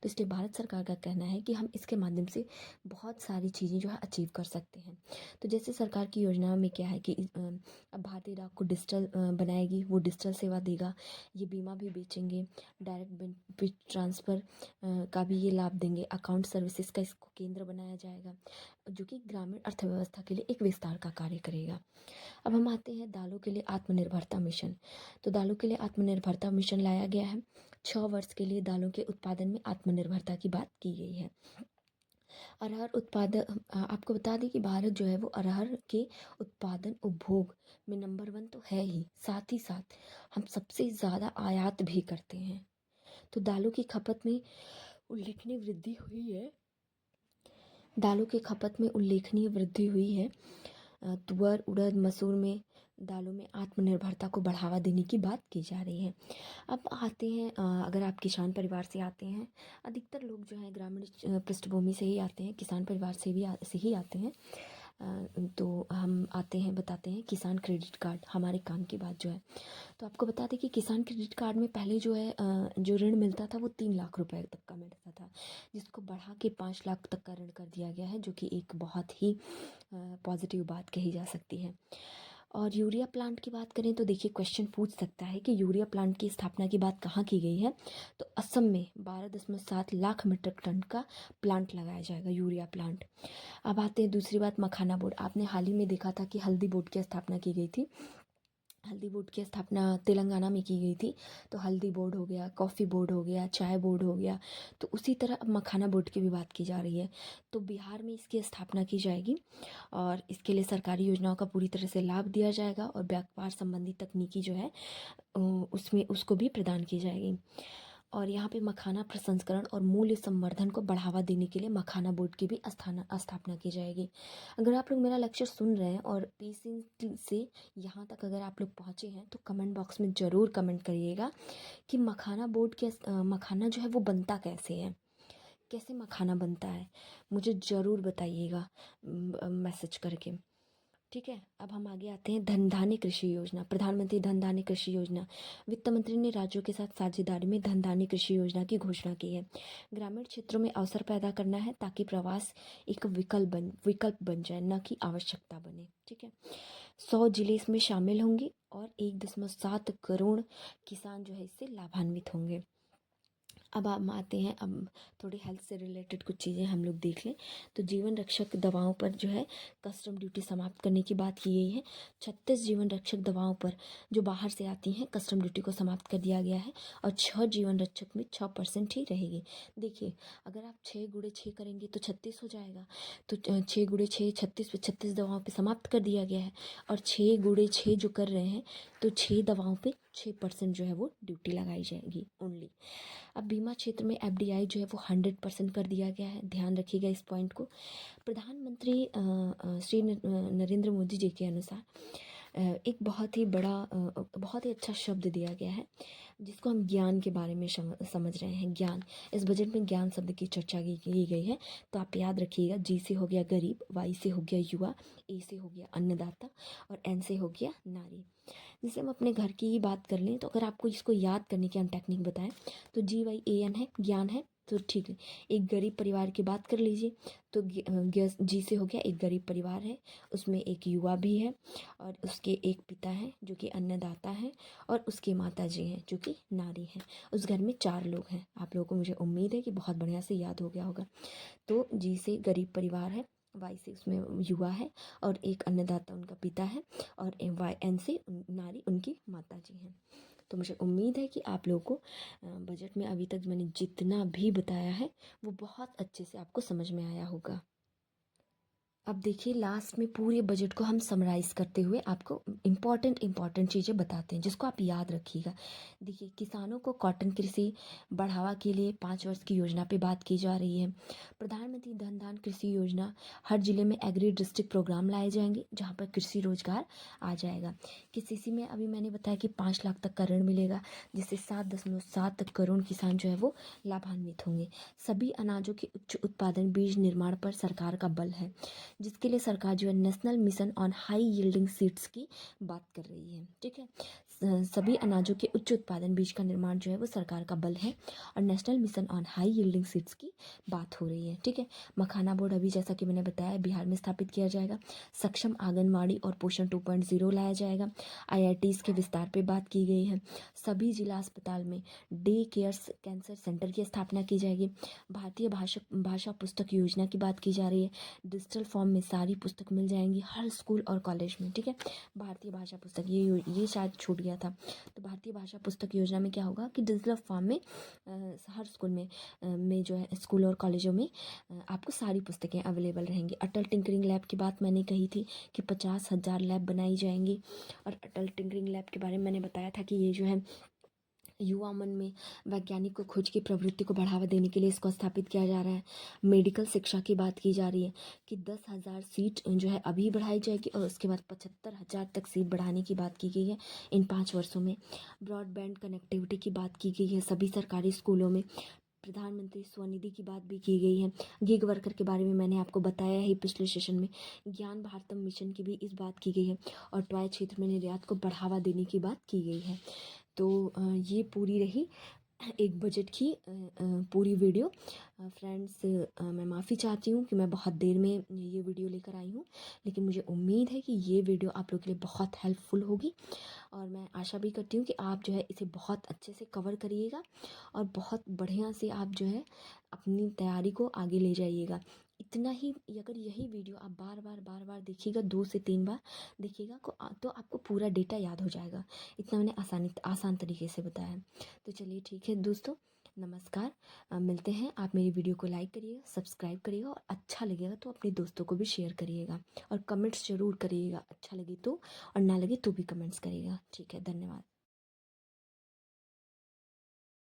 तो इसलिए भारत सरकार का कहना है कि हम इसके माध्यम से बहुत सारी चीज़ें जो है अचीव कर सकते हैं। तो जैसे सरकार की योजनाओं में क्या है कि अब भारतीय डाक को डिजिटल बनाएगी, वो डिजिटल सेवा देगा, ये बीमा भी बेचेंगे, डायरेक्ट बेनिफिट ट्रांसफ़र का भी ये लाभ देंगे, अकाउंट सर्विसेज का इसको केंद्र बनाया जाएगा, जो कि ग्रामीण अर्थव्यवस्था के लिए एक विस्तार का कार्य करेगा। अब हम आते हैं दालों के लिए आत्मनिर्भरता मिशन। तो दालों के लिए आत्मनिर्भरता मिशन लाया गया है। 6 वर्ष के लिए दालों के उत्पादन में आत्मनिर्भरता की बात की गई है। अरहर उत्पादन, आपको बता दें कि भारत जो है वो अरहर के उत्पादन उपभोग में नंबर 1 तो है ही, साथ ही साथ हम सबसे ज़्यादा आयात भी करते हैं। तो दालों की खपत में उल्लेखनीय वृद्धि हुई है। दालों की खपत में उल्लेखनीय वृद्धि हुई है। तुअर, उड़द, मसूर में दालों में आत्मनिर्भरता को बढ़ावा देने की बात की जा रही है। अब आते हैं, अगर आप किसान परिवार से आते हैं, अधिकतर लोग जो हैं ग्रामीण पृष्ठभूमि से ही आते हैं, किसान परिवार से ही आते हैं। तो हम आते हैं, बताते हैं किसान क्रेडिट कार्ड, हमारे काम की बात जो है। तो आपको बता दें कि किसान क्रेडिट कार्ड में पहले जो है जो ऋण मिलता था वो 3 लाख रुपए तक का मिलता था, जिसको बढ़ा के 5 लाख तक का ऋण कर दिया गया है, जो कि एक बहुत ही पॉजिटिव बात कही जा सकती है। और यूरिया प्लांट की बात करें तो देखिए, क्वेश्चन पूछ सकता है कि यूरिया प्लांट की स्थापना की बात कहाँ की गई है। तो असम में 12.7 लाख मीट्रिक टन का प्लांट लगाया जाएगा, यूरिया प्लांट। अब आते हैं दूसरी बात, मखाना बोर्ड। आपने हाल ही में देखा था कि हल्दी बोर्ड की स्थापना की गई थी। हल्दी बोर्ड की स्थापना तेलंगाना में की गई थी। तो हल्दी बोर्ड हो गया, कॉफ़ी बोर्ड हो गया, चाय बोर्ड हो गया। तो उसी तरह अब मखाना बोर्ड की भी बात की जा रही है। तो बिहार में इसकी स्थापना की जाएगी और इसके लिए सरकारी योजनाओं का पूरी तरह से लाभ दिया जाएगा और व्यापार संबंधी तकनीकी जो है उसमें उसको भी प्रदान की जाएगी। और यहाँ पे मखाना प्रसंस्करण और मूल्य संवर्धन को बढ़ावा देने के लिए मखाना बोर्ड की भी स्थापना की जाएगी। अगर आप लोग मेरा लेक्चर सुन रहे हैं और पेशेंस से यहाँ तक अगर आप लोग पहुँचे हैं तो कमेंट बॉक्स में ज़रूर कमेंट करिएगा कि मखाना बोर्ड के मखाना जो है वो बनता कैसे है, कैसे मखाना बनता है, मुझे ज़रूर बताइएगा मैसेज करके। ठीक है। अब हम आगे आते हैं, धन धान्य कृषि योजना, प्रधानमंत्री धन धान्य कृषि योजना। वित्त मंत्री ने राज्यों के साथ साझेदारी में धन धान्य कृषि योजना की घोषणा की है। ग्रामीण क्षेत्रों में अवसर पैदा करना है ताकि प्रवास एक विकल्प बन जाए, न कि आवश्यकता बने। ठीक है। 100 जिले इसमें शामिल होंगे और 1.7 करोड़ किसान जो है इससे लाभान्वित होंगे। अब हम आते हैं, अब थोड़ी हेल्थ से रिलेटेड कुछ चीज़ें हम लोग देख लें। तो जीवन रक्षक दवाओं पर जो है कस्टम ड्यूटी समाप्त करने की बात की गई है। 36 जीवन रक्षक दवाओं पर जो बाहर से आती हैं कस्टम ड्यूटी को समाप्त कर दिया गया है और 6 जीवन रक्षक में 6% ही रहेगी। देखिए, अगर आप 6 गुणे 6 करेंगे तो 36 हो जाएगा। तो 6 गुणे 6 36 36 दवाओं पर समाप्त कर दिया गया है। और 6 गुणे 6 जो कर रहे हैं तो 6 दवाओं पर 6% जो है वो ड्यूटी लगाई जाएगी ओनली। अब बीमा क्षेत्र में एफडीआई जो है वो 100% कर दिया गया है, ध्यान रखिएगा इस पॉइंट को। प्रधानमंत्री श्री नरेंद्र मोदी जी के अनुसार एक बहुत ही बड़ा बहुत ही अच्छा शब्द दिया गया है, जिसको हम ज्ञान के बारे में समझ रहे हैं। ज्ञान, इस बजट में ज्ञान शब्द की चर्चा की गई है। तो आप याद रखिएगा, जी से हो गया गरीब, वाई से हो गया युवा, ए से हो गया अन्नदाता और एन से हो गया नारी। जैसे हम अपने घर की ही बात कर लें तो अगर आपको इसको याद करने की हम टेक्निक बताएं तो GYAN है, ज्ञान है। तो ठीक है, एक गरीब परिवार की बात कर लीजिए तो जी से हो गया एक गरीब परिवार है, उसमें एक युवा भी है और उसके एक पिता हैं जो कि अन्नदाता हैं और उसकी माता जी हैं जो कि नारी हैं। उस घर में 4 लोग हैं। आप लोगों को मुझे उम्मीद है कि बहुत बढ़िया से याद हो गया होगा। तो जी से गरीब परिवार है, वाई से उसमें युवा है और एक अन्नदाता उनका पिता है और वाई एन से नारी उनकी माता जी हैं। तो मुझे उम्मीद है कि आप लोगों को बजट में अभी तक मैंने जितना भी बताया है वो बहुत अच्छे से आपको समझ में आया होगा। अब देखिए लास्ट में पूरे बजट को हम समराइज़ करते हुए आपको इम्पॉर्टेंट चीज़ें बताते हैं जिसको आप याद रखिएगा। देखिए किसानों को कॉटन कृषि बढ़ावा के लिए 5 वर्ष की योजना पे बात की जा रही है। प्रधानमंत्री धन धान कृषि योजना, हर जिले में एग्री डिस्ट्रिक्ट प्रोग्राम लाए जाएंगे जहाँ पर कृषि रोजगार आ जाएगा। केसीसी में अभी मैंने बताया कि 5 लाख तक का ऋण मिलेगा जिससे 7.7 करोड़ किसान जो है वो लाभान्वित होंगे। सभी अनाजों के उच्च उत्पादन बीज निर्माण पर सरकार का बल है, जिसके लिए सरकार जो है national mission on high yielding seeds की बात कर रही है। ठीक है, सभी अनाजों के उच्च उत्पादन बीज का निर्माण जो है वो सरकार का बल है और national mission on high yielding seeds की बात हो रही है। ठीक है, मखाना बोर्ड अभी जैसा कि मैंने बताया बिहार में स्थापित किया जाएगा। सक्षम आंगनबाड़ी और पोषण 2.0 लाया जाएगा। आईआईटीज़ के विस्तार पे बात की गई है। सभी जिला अस्पताल में डे केयर कैंसर सेंटर की स्थापना की जाएगी। भारतीय भाषा पुस्तक योजना की बात की जा रही है। डिजिटल फॉर्म में सारी पुस्तक मिल जाएंगी हर स्कूल और कॉलेज में। ठीक है, भारतीय भाषा पुस्तक ये शायद छूट गया था। तो भारतीय भाषा पुस्तक योजना में क्या होगा कि डिजिटल फॉर्म में हर स्कूल में जो है स्कूल और कॉलेजों में आपको सारी पुस्तकें अवेलेबल रहेंगी। अटल टिंकरिंग लैब की बात मैंने कही थी कि 50,000 लैब बनाई जाएंगी। और अटल टिंकरिंग लैब के बारे में मैंने बताया था कि ये जो है युवा मन में वैज्ञानिक को खोज की प्रवृत्ति को बढ़ावा देने के लिए इसको स्थापित किया जा रहा है। मेडिकल शिक्षा की बात की जा रही है कि 10,000 सीट जो है अभी बढ़ाई जाएगी और उसके बाद 75,000 तक सीट बढ़ाने की बात की गई है इन 5 वर्षों में। ब्रॉडबैंड कनेक्टिविटी की बात की गई है सभी सरकारी स्कूलों में। प्रधानमंत्री स्वनिधि की बात भी की गई है। गिग वर्कर के बारे में मैंने आपको बताया ही पिछले सेशन में। ज्ञान भारतम मिशन की भी इस बात की गई है और टॉय क्षेत्र में निर्यात को बढ़ावा देने की बात की गई है। तो ये पूरी रही एक बजट की पूरी वीडियो। फ्रेंड्स, मैं माफ़ी चाहती हूँ कि मैं बहुत देर में ये वीडियो लेकर आई हूँ, लेकिन मुझे उम्मीद है कि ये वीडियो आप लोगों के लिए बहुत हेल्पफुल होगी और मैं आशा भी करती हूँ कि आप जो है इसे बहुत अच्छे से कवर करिएगा और बहुत बढ़िया से आप जो है अपनी तैयारी को आगे ले जाइएगा। इतना ही, अगर यही वीडियो आप बार बार देखिएगा, 2 से 3 बार देखिएगा तो आपको पूरा डेटा याद हो जाएगा। इतना मैंने आसान तरीके से बताया है। तो चलिए ठीक है दोस्तों, नमस्कार। मिलते हैं। आप मेरी वीडियो को लाइक करिएगा, सब्सक्राइब करिएगा और अच्छा लगेगा तो अपने दोस्तों को भी शेयर करिएगा और कमेंट्स ज़रूर करिएगा, अच्छा लगे तो और ना लगे तो भी कमेंट्स करिएगा। ठीक है, धन्यवाद।